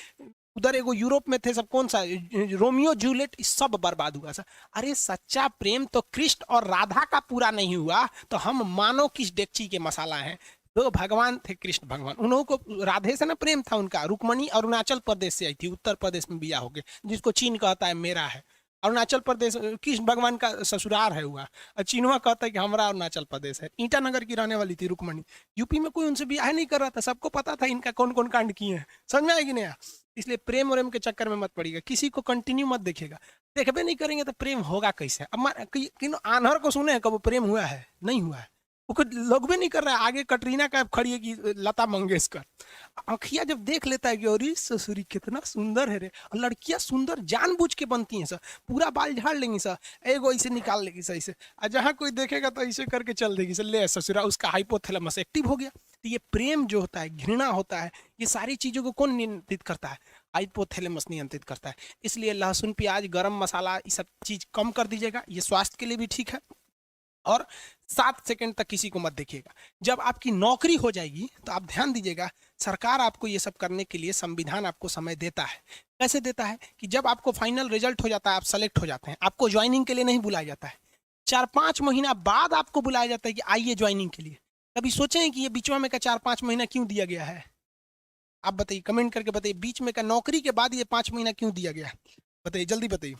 उधर एगो यूरोप में थे सब, कौन सा रोमियो जूलियट, सब बर्बाद हुआ सर। अरे सच्चा प्रेम तो कृष्ण और राधा का पूरा नहीं हुआ तो हम मानो किस डेगची के मसाला हैं। तो भगवान थे कृष्ण भगवान, उन्हों को राधे से ना प्रेम था उनका। रुक्मणी अरुणाचल प्रदेश से आई थी, उत्तर प्रदेश में बिया हो गए, जिसको चीन कहता है मेरा है। अरुणाचल प्रदेश कृष्ण भगवान का ससुराल है हुआ, और चीनवा कहता है कि हमारा अरुणाचल प्रदेश है। ईटानगर की रहने वाली थी रुक्मणी। यूपी में कोई उनसे ब्याह नहीं कर रहा था, सबको पता था इनका कौन कौन कांड किए हैं। समझ में आएगी नहीं? इसलिए प्रेम और के चक्कर में मत पड़िएगा, किसी को कंटिन्यू मत देखिएगा। देखबे नहीं करेंगे तो प्रेम होगा कैसे? अब आन्हर को सुने हैं कब प्रेम हुआ है? नहीं हुआ है, वो लोग भी नहीं कर रहा है। आगे कटरीना कैफ खड़ी है कि लता मंगेशकर। आँखिया जब देख लेता है कि अरे ससुरी कितना सुंदर है रे, और लड़कियां सुंदर जानबूझ के बनती हैं सर, पूरा बाल झाड़ लेंगी सर, एगो ऐसे निकाल लेगी सर ऐसे, और जहाँ कोई देखेगा तो ऐसे करके चल देगी सर, ले ससुरा उसका हाइपोथैलेमस एक्टिव हो गया। तो ये प्रेम जो होता है, घृणा होता है, ये सारी चीजों को कौन नियंत्रित करता है? हाइपोथैलेमस नियंत्रित करता है। इसलिए लहसुन प्याज गरम मसाला ये सब चीज कम कर दीजिएगा, ये स्वास्थ्य के लिए भी ठीक है। और 7 सेकंड तक किसी को मत देखिएगा। जब आपकी नौकरी हो जाएगी तो आप ध्यान दीजिएगा, सरकार आपको ये सब करने के लिए, संविधान आपको समय देता है। कैसे देता है? कि जब आपको फाइनल रिजल्ट हो जाता है, आप सेलेक्ट हो जाते हैं, आपको ज्वाइनिंग के लिए नहीं बुलाया जाता है, 4-5 महीना बाद आपको बुलाया जाता है कि आइए ज्वाइनिंग के लिए। कभी सोचे हैं कि ये बीच में का 4-5 महीना क्यों दिया गया है? आप बताइए, कमेंट करके बताइए, बीच में का नौकरी के बाद ये 5 महीना क्यों दिया गया? बताइए, जल्दी बताइए।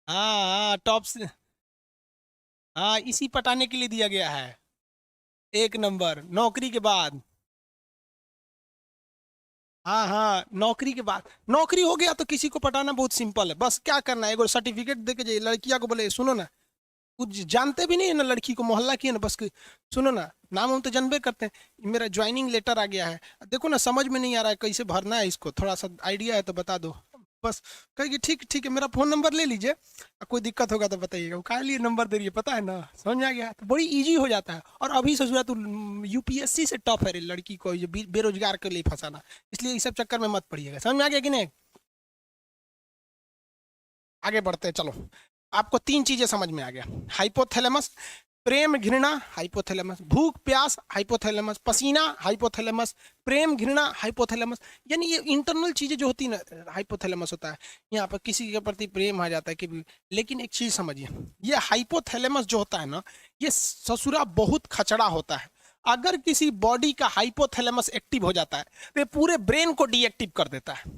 हाँ हाँ, टॉप से, हाँ इसी पटाने के लिए दिया गया है। एक नंबर नौकरी के बाद। हाँ हाँ, नौकरी के बाद, नौकरी हो गया तो किसी को पटाना बहुत सिंपल है। बस क्या करना है, एगो सर्टिफिकेट दे के जाइए, लड़कियां को बोले सुनो ना, कुछ जानते भी नहीं है ना लड़की को, मोहल्ला की है ना, बस सुनो ना, नाम हम तो जानबे करते हैं, मेरा ज्वाइनिंग लेटर आ गया है, देखो ना समझ में नहीं आ रहा है कैसे भरना है इसको, थोड़ा सा आइडिया है तो बता दो। बस कहेगी ठीक ठीक है, मेरा फोन नंबर ले लीजिए, कोई दिक्कत होगा तो बताइएगा। वो कहा लिए नंबर दे रही है, पता है ना, समझ में आ गया, तो बड़ी इजी हो जाता है। और अभी ससुरा तो यूपीएससी से टफ है रे, लड़की को ये बेरोजगार के लिए फंसाना। इसलिए इस सब चक्कर में मत पड़िएगा। समझ में आ गया कि नहीं? आगे बढ़ते हैं, चलो। आपको 3 चीजें समझ में आ गया। हाइपोथैलेमस, प्रेम घृणा हाइपोथैलेमस, भूख प्यास हाइपोथैलेमस, पसीना हाइपोथैलेमस, प्रेम घृणा हाइपोथैलेमस। यानी ये इंटरनल चीजें जो होती है ना, हाइपोथैलेमस होता है। यहाँ पर किसी के प्रति प्रेम आ जाता है कि, लेकिन एक चीज समझिए, ये हाइपोथैलेमस जो होता है ना, ये ससुरा बहुत खचड़ा होता है। अगर किसी बॉडी का हाइपोथैलेमस एक्टिव हो जाता है तो ये पूरे ब्रेन को डीएक्टिव कर देता है।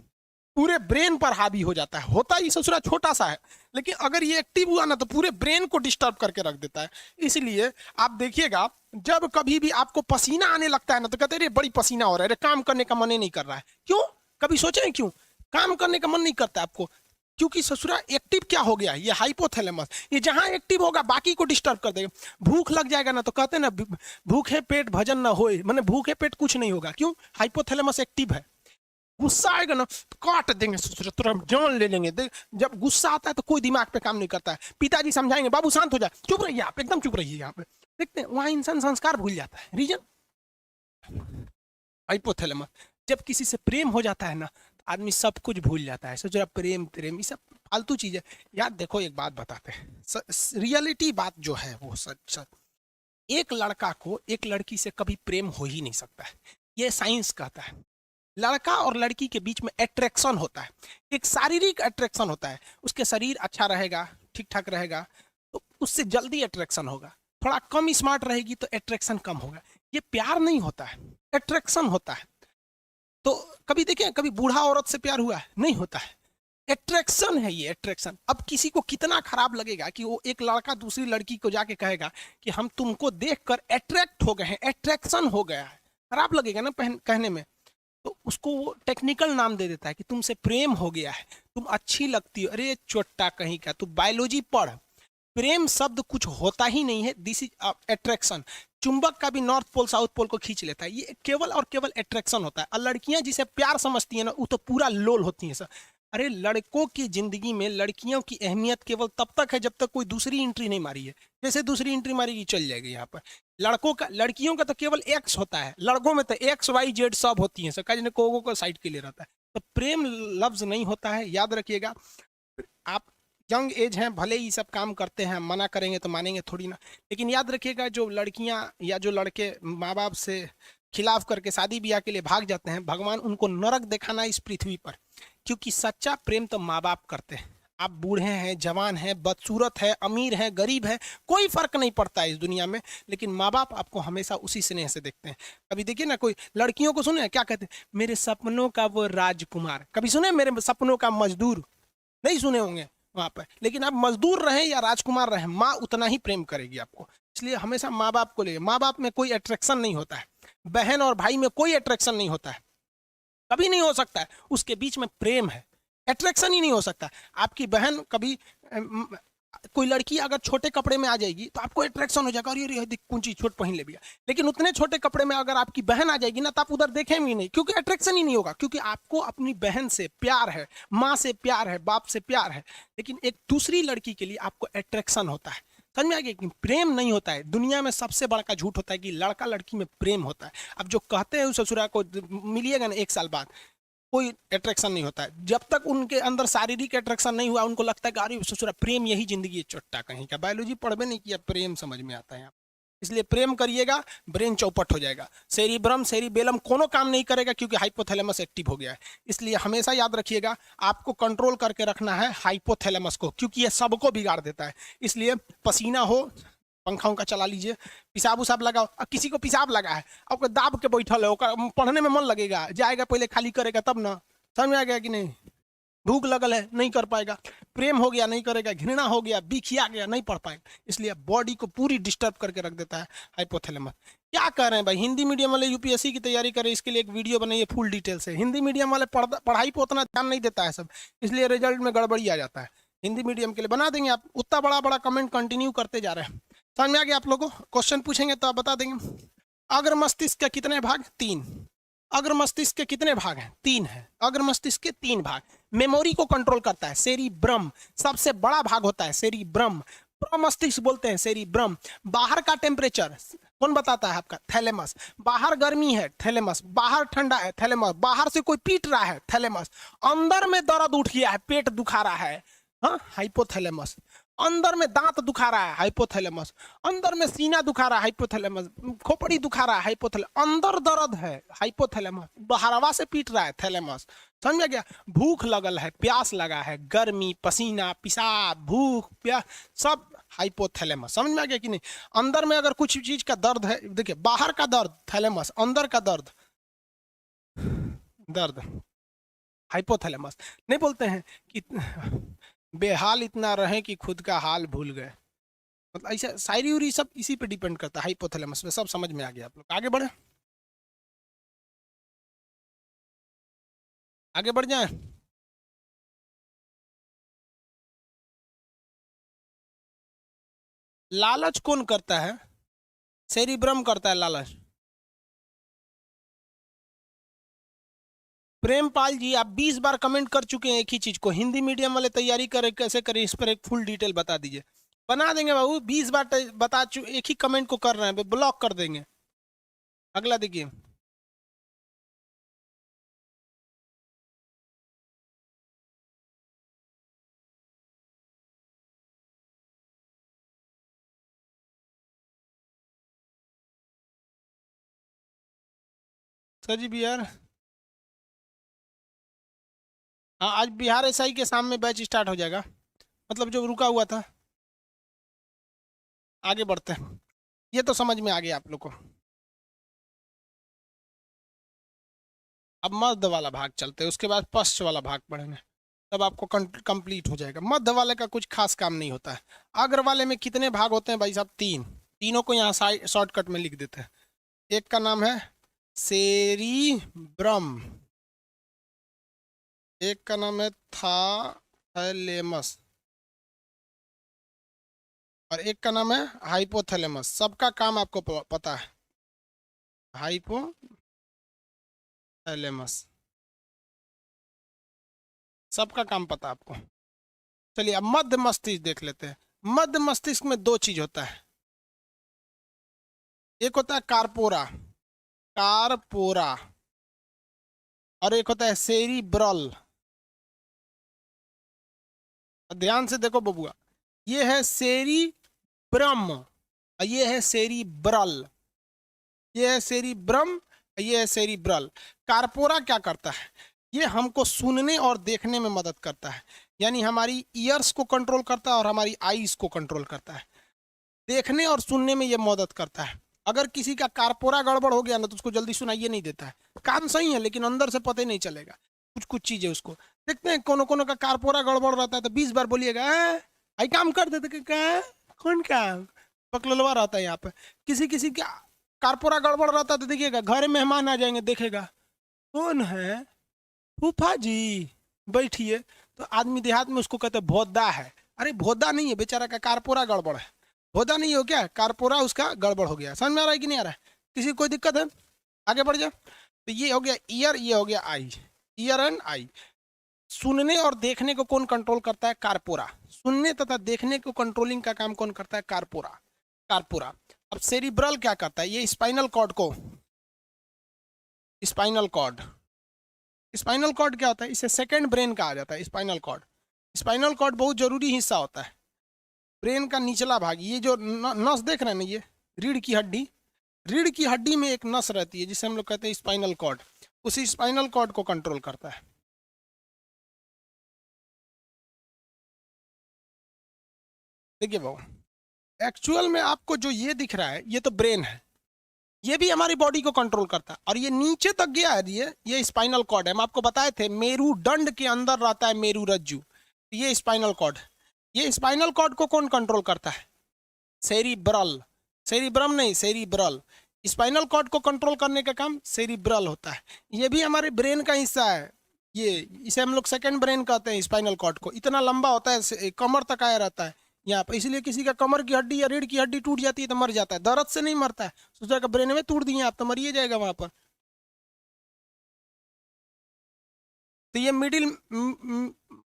पूरे ब्रेन पर हावी हो जाता है। होता ही ससुरा छोटा सा है, लेकिन अगर ये एक्टिव हुआ ना तो पूरे ब्रेन को डिस्टर्ब करके रख देता है। इसलिए आप देखिएगा, जब कभी भी आपको पसीना आने लगता है ना तो कहते हैं बड़ी पसीना हो रहा है, अरे काम करने का मन ही नहीं कर रहा है। क्यों? कभी सोचे हैं क्यों काम करने का मन नहीं करता आपको? क्योंकि ससुरा एक्टिव क्या हो गया, ये हाइपोथैलेमस, ये जहां एक्टिव होगा बाकी को डिस्टर्ब कर देगा। भूख लग जाएगा ना तो कहते हैं ना भूखे पेट भजन ना होए, माने भूखे पेट कुछ नहीं होगा। क्यों? हाइपोथैलेमस एक्टिव है। गुस्सा आएगा ना तो काट देंगे ससुरा, तुरंत जान ले लेंगे। जब गुस्सा आता है तो कोई दिमाग पे काम नहीं करता है। पिताजी समझाएंगे बाबू शांत हो जाए, चुप रहिए आप, एकदम चुप रहिए। यहाँ पे देखते हैं वहां इंसान संस्कार भूल जाता है। Reason hypothalamus. जब किसी से प्रेम हो जाता है ना तो आदमी सब कुछ भूल जाता है। सोच रहा प्रेम प्रेम ये सब फालतू चीज है। यार देखो एक बात बताते हैं, रियलिटी बात जो है वो सच सच, एक लड़का को एक लड़की से कभी प्रेम हो ही नहीं सकता है, ये साइंस कहता है। लड़का और लड़की के बीच में अट्रैक्शन होता है, एक शारीरिक अट्रैक्शन होता है। उसके शरीर अच्छा रहेगा, ठीक ठाक रहेगा तो उससे जल्दी अट्रैक्शन होगा। थोड़ा कम स्मार्ट रहेगी तो अट्रैक्शन कम होगा। ये प्यार नहीं होता है, अट्रैक्शन होता है। तो कभी देखें, कभी बूढ़ा औरत से प्यार हुआ है? नहीं होता है। अट्रैक्शन है ये, अट्रैक्शन। अब किसी को कितना खराब लगेगा कि वो एक लड़का दूसरी लड़की को जाके कहेगा कि हम तुमको देखकर अट्रैक्ट हो गए हैं, अट्रैक्शन हो गया है। खराब लगेगा ना कहने में। तो उसको वो टेक्निकल नाम दे देता है कि तुमसे प्रेम हो गया है, तुम अच्छी लगती हो। अरे चोट्टा कहीं का, तू बायोलॉजी पढ़। प्रेम शब्द कुछ होता ही नहीं है, दिस इज अट्रैक्शन। चुंबक का भी नॉर्थ पोल साउथ पोल को खींच लेता है, ये केवल और केवल अट्रैक्शन होता है। और लड़कियां जिसे प्यार समझती है ना वो तो पूरा लोल होती हैं सर। अरे लड़कों की जिंदगी में लड़कियों की अहमियत केवल तब तक है जब तक कोई दूसरी एंट्री नहीं मारी है। जैसे दूसरी एंट्री मारेगी चल जाएगी यहाँ पर। लड़कियों का तो केवल एक्स होता है, लड़कों में तो एक्स वाई जेड सब होती है। सर कोगो को साइड के लिए रहता है। तो प्रेम लफ्ज नहीं होता है, याद रखिएगा। आप यंग एज हैं, भले ही सब काम करते हैं, मना करेंगे तो मानेंगे थोड़ी ना। लेकिन याद रखिएगा, जो लड़कियां या जो लड़के माँ बाप से खिलाफ करके शादी ब्याह के लिए भाग जाते हैं, भगवान उनको नरक दिखाना इस पृथ्वी पर। क्योंकि सच्चा प्रेम तो माँ बाप करते हैं। आप बूढ़े हैं, जवान हैं, बदसूरत है, अमीर है, गरीब है, कोई फर्क नहीं पड़ता है इस दुनिया में, लेकिन माँ बाप आपको हमेशा उसी स्नेह से देखते हैं। कभी देखिए ना, कोई लड़कियों को सुने क्या कहते हैं, मेरे सपनों का वो राजकुमार। कभी सुने मेरे सपनों का मजदूर? नहीं सुने होंगे वहां पर। लेकिन आप मजदूर रहें या राजकुमार रहें, माँ उतना ही प्रेम करेगी आपको। इसलिए हमेशा माँ बाप को ले। माँ बाप में कोई अट्रैक्शन नहीं होता है, बहन और भाई में कोई अट्रैक्शन नहीं होता है, कभी नहीं हो सकता है। उसके बीच में प्रेम है, अट्रैक्शन ही नहीं हो सकता। आपकी बहन कभी कोई लड़की अगर छोटे कपड़े में आ जाएगी तो आपको अट्रैक्शन हो जाएगा, अरे देख कौन सी छोट पहन ले भैया। लेकिन उतने छोटे कपड़े में अगर आपकी बहन आ जाएगी ना तो आप उधर देखेंगे ही नहीं, क्योंकि अट्रैक्शन ही नहीं होगा। क्योंकि आपको अपनी बहन से प्यार है, माँ से प्यार है, बाप से प्यार है। लेकिन एक दूसरी लड़की के लिए आपको अट्रैक्शन होता है। समझ में आ गया कि प्रेम नहीं होता है। दुनिया में सबसे बड़ा झूठ होता है कि लड़का लड़की में प्रेम होता है। अब जो कहते हैं उस ससुरा को मिलिएगा ना 1 साल बाद, कोई अट्रैक्शन नहीं होता है। जब तक उनके अंदर शारीरिक अट्रैक्शन नहीं हुआ, उनको लगता है कि अरे ससुरा प्रेम यही जिंदगी है। चोट्टा कहीं का, बायोलॉजी पढ़वे नहीं किया, प्रेम समझ में आता है यहाँ। इसलिए प्रेम करिएगा, ब्रेन चौपट हो जाएगा। सेरिब्रम सेरिबेलम कोनो काम नहीं करेगा, क्योंकि हाइपोथैलेमस एक्टिव हो गया है। इसलिए हमेशा याद रखिएगा, आपको कंट्रोल करके रखना है हाइपोथैलेमस को, क्योंकि ये सबको बिगाड़ देता है। इसलिए पसीना हो, पंखा उनका चला लीजिए, पिसाब उसाब लगाओ। अब किसी को पिसाब लगा है, आपको दाब के बैठल है, पढ़ने में मन लगेगा, जाएगा पहले खाली करेगा तब ना। समझ में आ गया कि नहीं? भूख लगल है, नहीं कर पाएगा। प्रेम हो गया, नहीं करेगा। घृणा हो गया, बिखिया गया, नहीं पढ़ पाएगा। इसलिए बॉडी को पूरी डिस्टर्ब करके रख देता है हाइपोथैलेमस। क्या कर रहे हैं भाई, हिंदी मीडियम वाले यूपीएससी की तैयारी करें, इसके लिए एक वीडियो बनाइए फुल डिटेल से। हिंदी मीडियम वाले पढ़ाई पर उतना ध्यान नहीं देता है सब, इसलिए रिजल्ट में गड़बड़ी आ जाता है। हिंदी मीडियम के लिए बना देंगे आप, उतना बड़ा बड़ा कमेंट कंटिन्यू करते जा रहे हैं। समझ में आ गया आप लोगों को? क्वेश्चन पूछेंगे तो आप बता देंगे। अग्र मस्तिष्क के कितने भाग? 3। अग्र मस्तिष्क के कितने भाग हैं? 3 है। अग्र मस्तिष्क के 3 भाग। मेमोरी को कंट्रोल करता है सेरिब्रम, सबसे बड़ा भाग होता है सेरिब्रम। प्रमस्तिष्क बोलते हैं सेरिब्रम। बाहर का टेम्परेचर कौन बताता है? आपका थैलेमस। बाहर गर्मी है, थैलेमस। बाहर ठंडा है, थैलेमस। बाहर से कोई पीट रहा है, थैलेमस। अंदर में दर्द उठ गया है, पेट दुखा रहा है, हाँ, हाइपोथैलेमस। अंदर में दांत दुखा रहा है, हाइपोथैलेमस। अंदर में सीना दुखा रहा है, हाइपोथैलेमस। खोपड़ी दुखा रहा है, हाइपोथैलेमस। अंदर दर्द है, हाइपोथैलेमस। बाहरवा से पीट रहा है, थैलेमस। समझ में गया? भूख लगल है, प्यास लगा है, गर्मी, पसीना, पेशाब, भूख, प्यास, सब हाइपोथैलेमस। समझ में आ गया कि नहीं? अंदर में अगर कुछ चीज का दर्द है, देखिए बाहर का दर्द थैलेमस, अंदर का दर्द हाइपोथैलेमस। नहीं बोलते हैं कि बेहाल इतना रहे कि खुद का हाल भूल गए, मतलब ऐसा शायरी उरी सब इसी पे डिपेंड करता है, हाइपोथैलेमस में। सब समझ में आ गया आप लोग, आगे बढ़े, आगे बढ़ जाए। लालच कौन करता है? सेरिब्रम करता है लालच। प्रेमपाल जी, आप 20 बार कमेंट कर चुके हैं एक ही चीज को, हिंदी मीडियम वाले तैयारी करें कैसे करें, इस पर एक फुल डिटेल बता दीजिए। बना देंगे बाबू, 20 बार बता एक ही कमेंट को कर रहे हैं, ब्लॉक कर देंगे। अगला देखिए, सर जी बिहार, हाँ आज बिहार एसआई के सामने बैच स्टार्ट हो जाएगा, मतलब जो रुका हुआ था। आगे बढ़ते हैं, ये तो समझ में आ गया आप लोग को। अब मध्य वाला भाग चलते हैं, उसके बाद पश्च वाला भाग पढ़ेंगे, तब आपको कंप्लीट हो जाएगा। मध्य वाले का कुछ खास काम नहीं होता है। अग्र वाले में कितने भाग होते हैं भाई साहब? तीन। तीनों को यहाँ शॉर्टकट में लिख देते हैं। एक का नाम है सेरिब्रम, एक का नाम है थैलेमस, और एक का नाम है हाइपोथैलेमस। सबका काम आपको पता है, हाइपोथैलेमस, सबका काम पता है आपको। चलिए अब मध्य मस्तिष्क देख लेते हैं। मध्य मस्तिष्क में दो चीज होता है, एक होता है कारपोरा, कारपोरा, और एक होता है सेरिब्रल। ध्यान से देखो बबुआ, ये है सेरिब्रम और ये है सेरिब्रल, ये है सेरिब्रम, ये है सेरिब्रल। कारपोरा क्या करता है? ये हमको सुनने और देखने में मदद करता है, यानी हमारी ईयर्स को कंट्रोल करता है और हमारी आईज को कंट्रोल करता है। देखने और सुनने में ये मदद करता है। अगर किसी का कारपोरा गड़बड़ हो गया ना तो उसको जल्दी सुनाइए नहीं देता है। काम सही है लेकिन अंदर से पता ही नहीं चलेगा, कुछ कुछ चीजें उसको देखते हैं। कोनो कोनो का कारपोरा गड़बड़ रहता है तो 20 बार बोलिएगा आई काम कर देते, क्या कौन काम पकलवा रहता है यहाँ पे। किसी किसी का कारपोरा गड़बड़ रहता है तो देखिएगा घर में मेहमान आ जाएंगे, देखेगा कौन है, फूफा जी बैठिए, तो आदमी देहात में उसको कहते भोदा है। अरे भोदा नहीं है, बेचारा का कारपोरा गड़बड़ है। भोदा नहीं हो क्या, कारपोरा उसका गड़बड़ हो गया। समझ में आ रहा है कि नहीं आ रहा है? किसी को कोई दिक्कत है? आगे बढ़ जाओ। तो ये हो गया ईयर, ये हो गया आई, ईयर एंड आई। सुनने और देखने को कौन कंट्रोल करता है? कारपोरा। सुनने तथा देखने को कंट्रोलिंग का काम कौन करता है? कारपोरा, कारपोरा। अब सेरिब्रल क्या करता है? ये स्पाइनल कॉर्ड को, स्पाइनल कॉर्ड, स्पाइनल कॉर्ड क्या होता है? इसे सेकंड ब्रेन कहा जाता है, स्पाइनल कॉर्ड। स्पाइनल कॉर्ड बहुत जरूरी हिस्सा होता है ब्रेन का निचला भाग। ये जो नस देख रहे हैं ना, ये रीढ़ की हड्डी, रीढ़ की हड्डी में एक नस रहती है जिसे हम लोग कहते हैं स्पाइनल कॉर्ड, उसी स्पाइनल कॉर्ड को कंट्रोल करता है। देखिए बाबू, एक्चुअल में आपको जो ये दिख रहा है ये तो ब्रेन है, ये भी हमारी बॉडी को कंट्रोल करता है। और ये नीचे तक गया है, ये स्पाइनल कॉर्ड है। हम आपको बताए थे मेरुदंड के अंदर रहता है मेरुरज्जु, ये स्पाइनल कॉर्ड। ये स्पाइनल कॉर्ड को कौन कंट्रोल करता है? सेरिब्रल, सेरिब्रम नहीं, सेरिब्रल। स्पाइनल कॉर्ड को कंट्रोल करने का काम सेरिब्रल होता है। ये भी हमारे ब्रेन का हिस्सा है। ये इसे हम लोग सेकंड ब्रेन कहते हैं। स्पाइनल कॉर्ड को इतना लंबा होता है, कमर तक आया रहता है यहाँ पर, इसलिए किसी का कमर की हड्डी या रीढ़ की हड्डी टूट जाती है तो मर जाता है, दर्द से नहीं मरता है। सोचा का ब्रेन में तोड़ दिए आप तो मरिए जाएगा वहां पर। तो ये मिडिल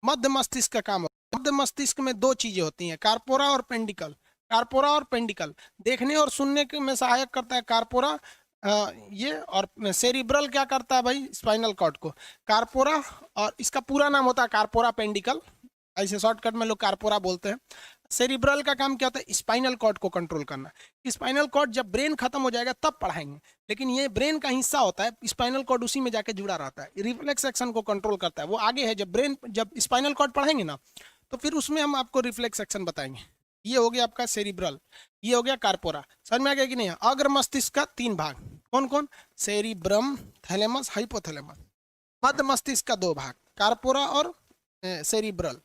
मध्य मस्तिष्क का काम है। मध्य मस्तिष्क में दो चीजें होती हैं, कारपोरा और पेंडिकल। कारपोरा और पेंडिकल देखने और सुनने के में सहायक करता है कारपोरा, ये। और सेरिब्रल क्या करता है भाई? स्पाइनल कॉर्ड को। कारपोरा, और इसका पूरा नाम होता है कारपोरा पेंडिकल, ऐसे शॉर्टकट में लोग कारपोरा बोलते हैं। सेरिब्रल का काम क्या होता है? स्पाइनल कॉर्ड को कंट्रोल करना। स्पाइनल कॉर्ड जब ब्रेन खत्म हो जाएगा तब पढ़ाएंगे, लेकिन ये ब्रेन का हिस्सा होता है। स्पाइनल कॉर्ड उसी में जाके जुड़ा रहता है, रिफ्लेक्स एक्शन को कंट्रोल करता है। वो आगे है, जब ब्रेन, जब स्पाइनल कॉर्ड पढ़ाएंगे ना तो फिर उसमें हम आपको रिफ्लेक्स एक्शन बताएंगे। ये हो गया आपका सेरिब्रल, ये हो गया कारपोरा। समझ में आ गया कि नहीं? अग्र मस्तिष्क का 3 भाग कौन कौन? Cerebrum, thalamus, hypothalamus. मध्य मस्तिष्क का 2 भाग, कार्पोरा और सेरिब्रल।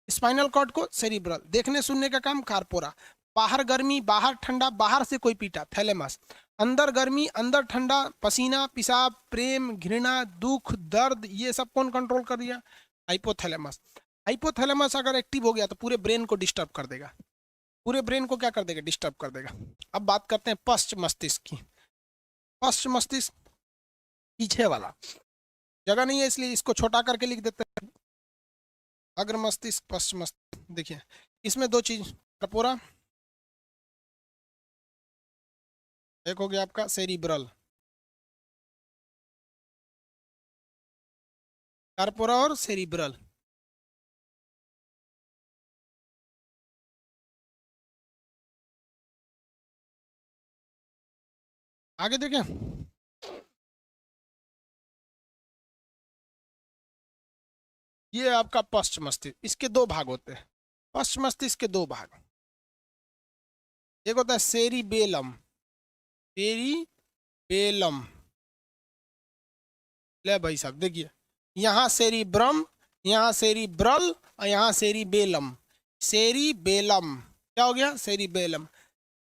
स्पाइनल कॉर्ड को सेरिब्रल, देखने सुनने का काम कार्पोरा। बाहर गर्मी बाहर ठंडा, बाहर से कोई पीटा थैलेमस। अंदर गर्मी अंदर ठंडा, पसीना पेशाब प्रेम घृणा दुख दर्द, ये सब कौन कंट्रोल कर दिया? हाइपोथैलेमस। हाइपोथैलेमस अगर एक्टिव हो गया तो पूरे ब्रेन को डिस्टर्ब कर देगा, पूरे ब्रेन को क्या कर देगा? डिस्टर्ब कर देगा। अब बात करते हैं पश्च मस्तिष्क की। पश्च मस्तिष्क पीछे वाला, जगह नहीं है इसलिए इसको छोटा करके लिख देते हैं। अग्र मस्तिष्क पश्च मस्तिष्क, देखिए इसमें दो चीज, कर्पोरा, एक हो गया आपका सेरिब्रल, कार्पोरा और सेरिब्रल। आगे देखें, ये आपका पश्च मस्तिष्क, इसके दो भाग होते हैं। पश्च मस्तिष्क के दो भाग, एक होता है सेरिबेलम, सेरिबेलम। ले भाई साहब देखिए, यहाँ सेरिब्रम, यहाँ सेरिब्रल और यहाँ सेरिबेलम। सेरिबेलम क्या हो गया? सेरिबेलम।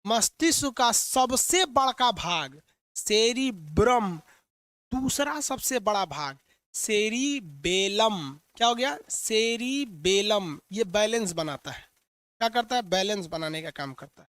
मस्तिष्क का सबसे बड़ा भाग सेरिब्रम, दूसरा सबसे बड़ा भाग सेरिबेलम। क्या हो गया? सेरिबेलम। ये बैलेंस बनाता है, क्या करता है? बैलेंस बनाने का काम करता है,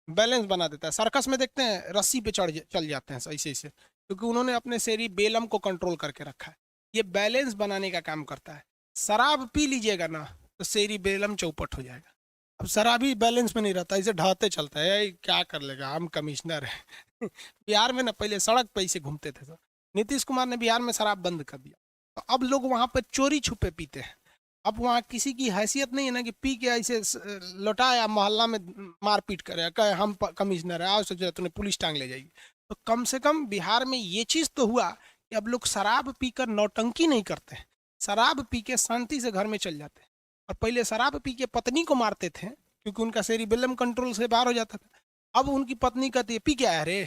बैलेंस बना देता है। सर्कस में देखते हैं रस्सी पे चल जाते हैं ऐसे ऐसे, क्योंकि उन्होंने अपने सेरिबेलम को कंट्रोल करके रखा है। ये बैलेंस बनाने का काम करता है। शराब पी लीजिएगा ना तो सेरिबेलम चौपट हो जाएगा। अब शराबी बैलेंस में नहीं रहता, इसे ढाते चलता है। "ए, क्या कर लेगा, हम कमिश्नर है।" बिहार में ना पहले सड़क पे ऐसे घूमते थे, तो नीतीश कुमार ने बिहार में शराब बंद कर दिया, तो अब लोग वहां पर चोरी छुपे पीते हैं। अब वहाँ किसी की हैसियत नहीं है ना कि पी के ऐसे लौटाया मोहल्ला में मारपीट करे, कहे हम कमिश्नर है, आओ सोचा तुम्हें पुलिस टांग ले जाएगी। तो कम से कम बिहार में ये चीज तो हुआ कि अब लोग शराब पीकर नौटंकी नहीं करते, शराब पी के शांति से घर में चल जाते हैं। और पहले शराब पी के पत्नी को मारते थे क्योंकि उनका सेरिबेलम कंट्रोल से बाहर हो जाता था। अब उनकी पत्नी कहती है पी के आया रे,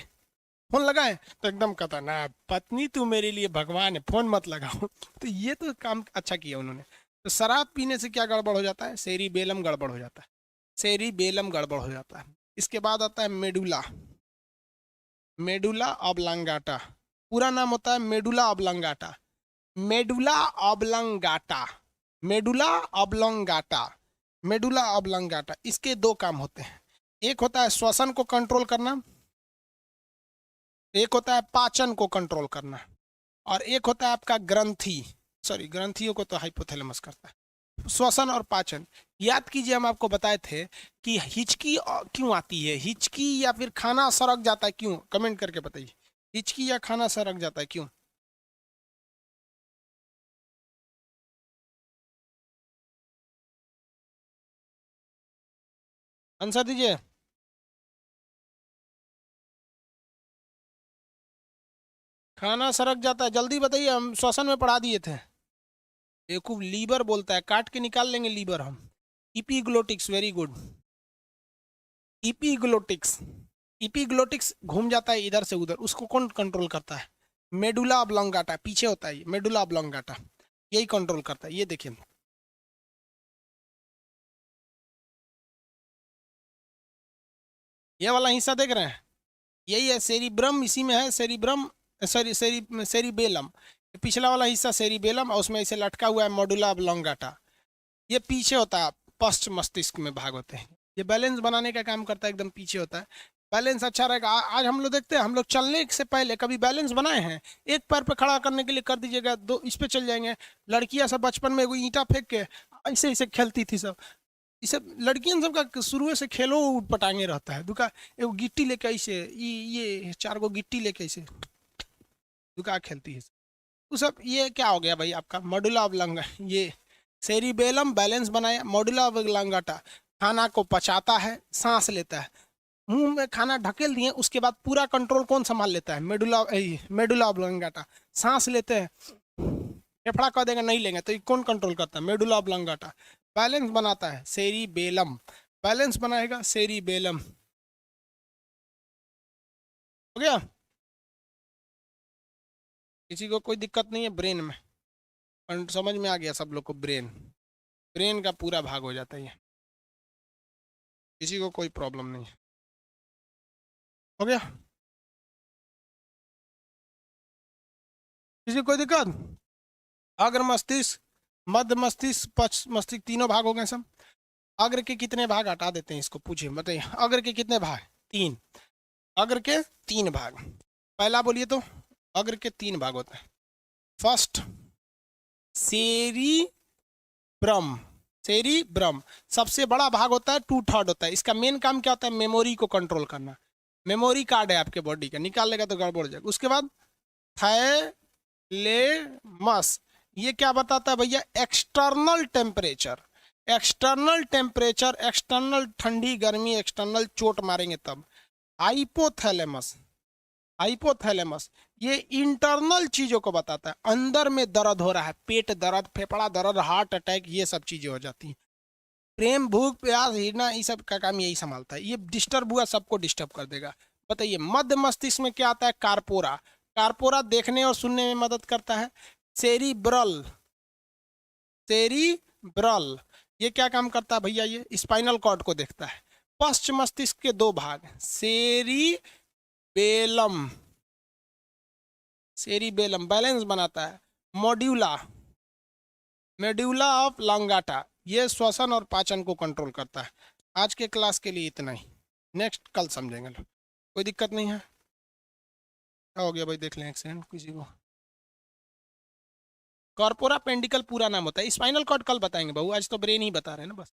फोन लगाए, तो एकदम कहता ना पत्नी तू मेरे लिए भगवान है, फोन मत लगाओ। तो ये तो काम अच्छा किया उन्होंने। तो शराब पीने से क्या गड़बड़ हो जाता है? सेरिबेलम गड़बड़ हो जाता है, सेरिबेलम गड़बड़ हो जाता है। इसके बाद आता है मेडुला, मेडुला ऑब्लांगाटा। पूरा नाम होता है medulla oblongata, medulla oblongata, medulla oblongata, medulla oblongata. इसके दो काम होते हैं, एक होता है श्वसन को कंट्रोल करना, एक होता है पाचन को कंट्रोल करना, और एक होता है आपका ग्रंथि, सॉरी ग्रंथियों को तो हाइपोथैलेमस करता है। श्वसन और पाचन याद कीजिए, हम आपको बताए थे कि हिचकी क्यों आती है, हिचकी या फिर खाना सड़क जाता है क्यों? कमेंट करके बताइए, हिचकी या खाना सड़क जाता है क्यों? आंसर दीजिए। खाना सड़क जाता है, जल्दी बताइए, हम श्वसन में पढ़ा दिए थे। बेवकूफ, लीवर बोलता है, काट के निकाल लेंगे लीवर हम। इपीग्लोटिक्स, वेरी गुड, इपीग्लोटिक्स। इपीग्लोटिक्स घूम जाता है इधर से उधर, उसको कौन कंट्रोल करता है? मेडुला ऑब्लोंगाटा, पीछे होता है ये मेडुला ऑब्लोंगाटा, यही कंट्रोल करता है। ये देखिए, ये वाला हिस्सा देख रहे हैं, यही है सेरिब्रम, इसी में है सेरिब्रम, सॉरी सेरिबेलम। पिछला वाला हिस्सा सेरिबेलम और उसमें इसे लटका हुआ है मेडुला ऑब्लोंगाटा। ये पीछे होता है, पश्च मस्तिष्क में भाग होते हैं। ये बैलेंस बनाने का काम करता है, एकदम पीछे होता है। बैलेंस अच्छा रहेगा। आज हम लोग देखते हैं, हम लोग चलने से पहले कभी बैलेंस बनाए हैं? एक पैर पे खड़ा करने के लिए कर दीजिएगा, दो इस पे चल जाएंगे। लड़कियां सब बचपन में कोई ईंटा फेंक के ऐसे ऐसे खेलती थी सब, इसे लड़कियन सब का शुरू से खेलो पटांगे रहता है। दुका एगो गिट्टी लेके ऐसे ये चार गो गिट्टी लेके ऐसे दुका खेलती है वो सब। ये क्या हो गया भाई आपका मॉड्यूला ऑब्लांगा, ये सेरिबेलम बैलेंस बनाया, मॉड्यूला ऑब्लांगाटा खाना को पचाता है, सांस लेता है। मुंह में खाना ढकेल दिए, उसके बाद पूरा कंट्रोल कौन संभाल लेता है? Medulla, medulla oblongata. सांस लेते हैं, फेफड़ा कह देगा नहीं लेंगे, तो ये कौन कंट्रोल करता है? Medulla oblongata. बैलेंस बनाता है सेरिबेलम, बैलेंस बनाएगा सेरिबेलम। हो गया? किसी को कोई दिक्कत नहीं है ब्रेन में? समझ में आ गया सब लोग को? ब्रेन, ब्रेन का पूरा भाग हो जाता है ये, किसी को कोई प्रॉब्लम नहीं है। हो गया? किसी को कोई दिक्कत? अग्र मस्तिष्क, मध्य मस्तिष्क, पश्च मस्तिष्क, तीनों भाग हो गए सब। अग्र के कितने भाग? हटा देते हैं इसको, पूछिए बताइए, अग्र के कितने भाग? 3। अग्र के 3 भाग। पहला बोलिए तो। अग्र के 3 भाग होते हैं। फर्स्ट सेरिब्रम, सेरिब्रम सबसे बड़ा भाग होता है, 2/3 होता है। इसका मेन काम क्या होता है? मेमोरी को कंट्रोल करना। मेमोरी कार्ड है आपके बॉडी का, निकाल लेगा तो गड़बड़ हो जाएगा। उसके बाद थैलेमस, ये क्या बताता है भैया? External temperature, external temperature, external ठंडी गर्मी, एक्सटर्नल चोट मारेंगे तब। हाइपोथैलेमस, हाइपोथैलेमस ये इंटरनल चीजों को बताता है, अंदर में दर्द हो रहा है, पेट दर्द, फेफड़ा दर्द, हार्ट अटैक, ये सब चीजें हो जाती हैं। प्रेम, भूख, प्यास, हिरना, ये सब का काम यही संभालता है। ये डिस्टर्ब हुआ सबको डिस्टर्ब कर देगा। बताइए मध्य मस्तिष्क में क्या आता है? कार्पोरा, कार्पोरा देखने और सुनने में मदद करता है। सेरिब्रल, सेरिब्रल ये क्या काम करता है भैया? ये स्पाइनल कॉर्ड को देखता है। पश्च मस्तिष्क के 2 भाग, सेरिबेलम, सेरिबेलम बैलेंस बनाता है। मॉड्यूला, मेड्यूला ऑफ लॉन्गाटा ये श्वसन और पाचन को कंट्रोल करता है। आज के क्लास के लिए इतना ही, नेक्स्ट कल समझेंगे लोग, कोई दिक्कत नहीं है। क्या हो गया भाई? देख लें एक सेकंड किसी को। कॉर्पोरा पेंडिकल पूरा नाम होता है। स्पाइनल कॉर्ड कल बताएंगे बहू, आज तो ब्रेन ही बता रहे हैं ना बस।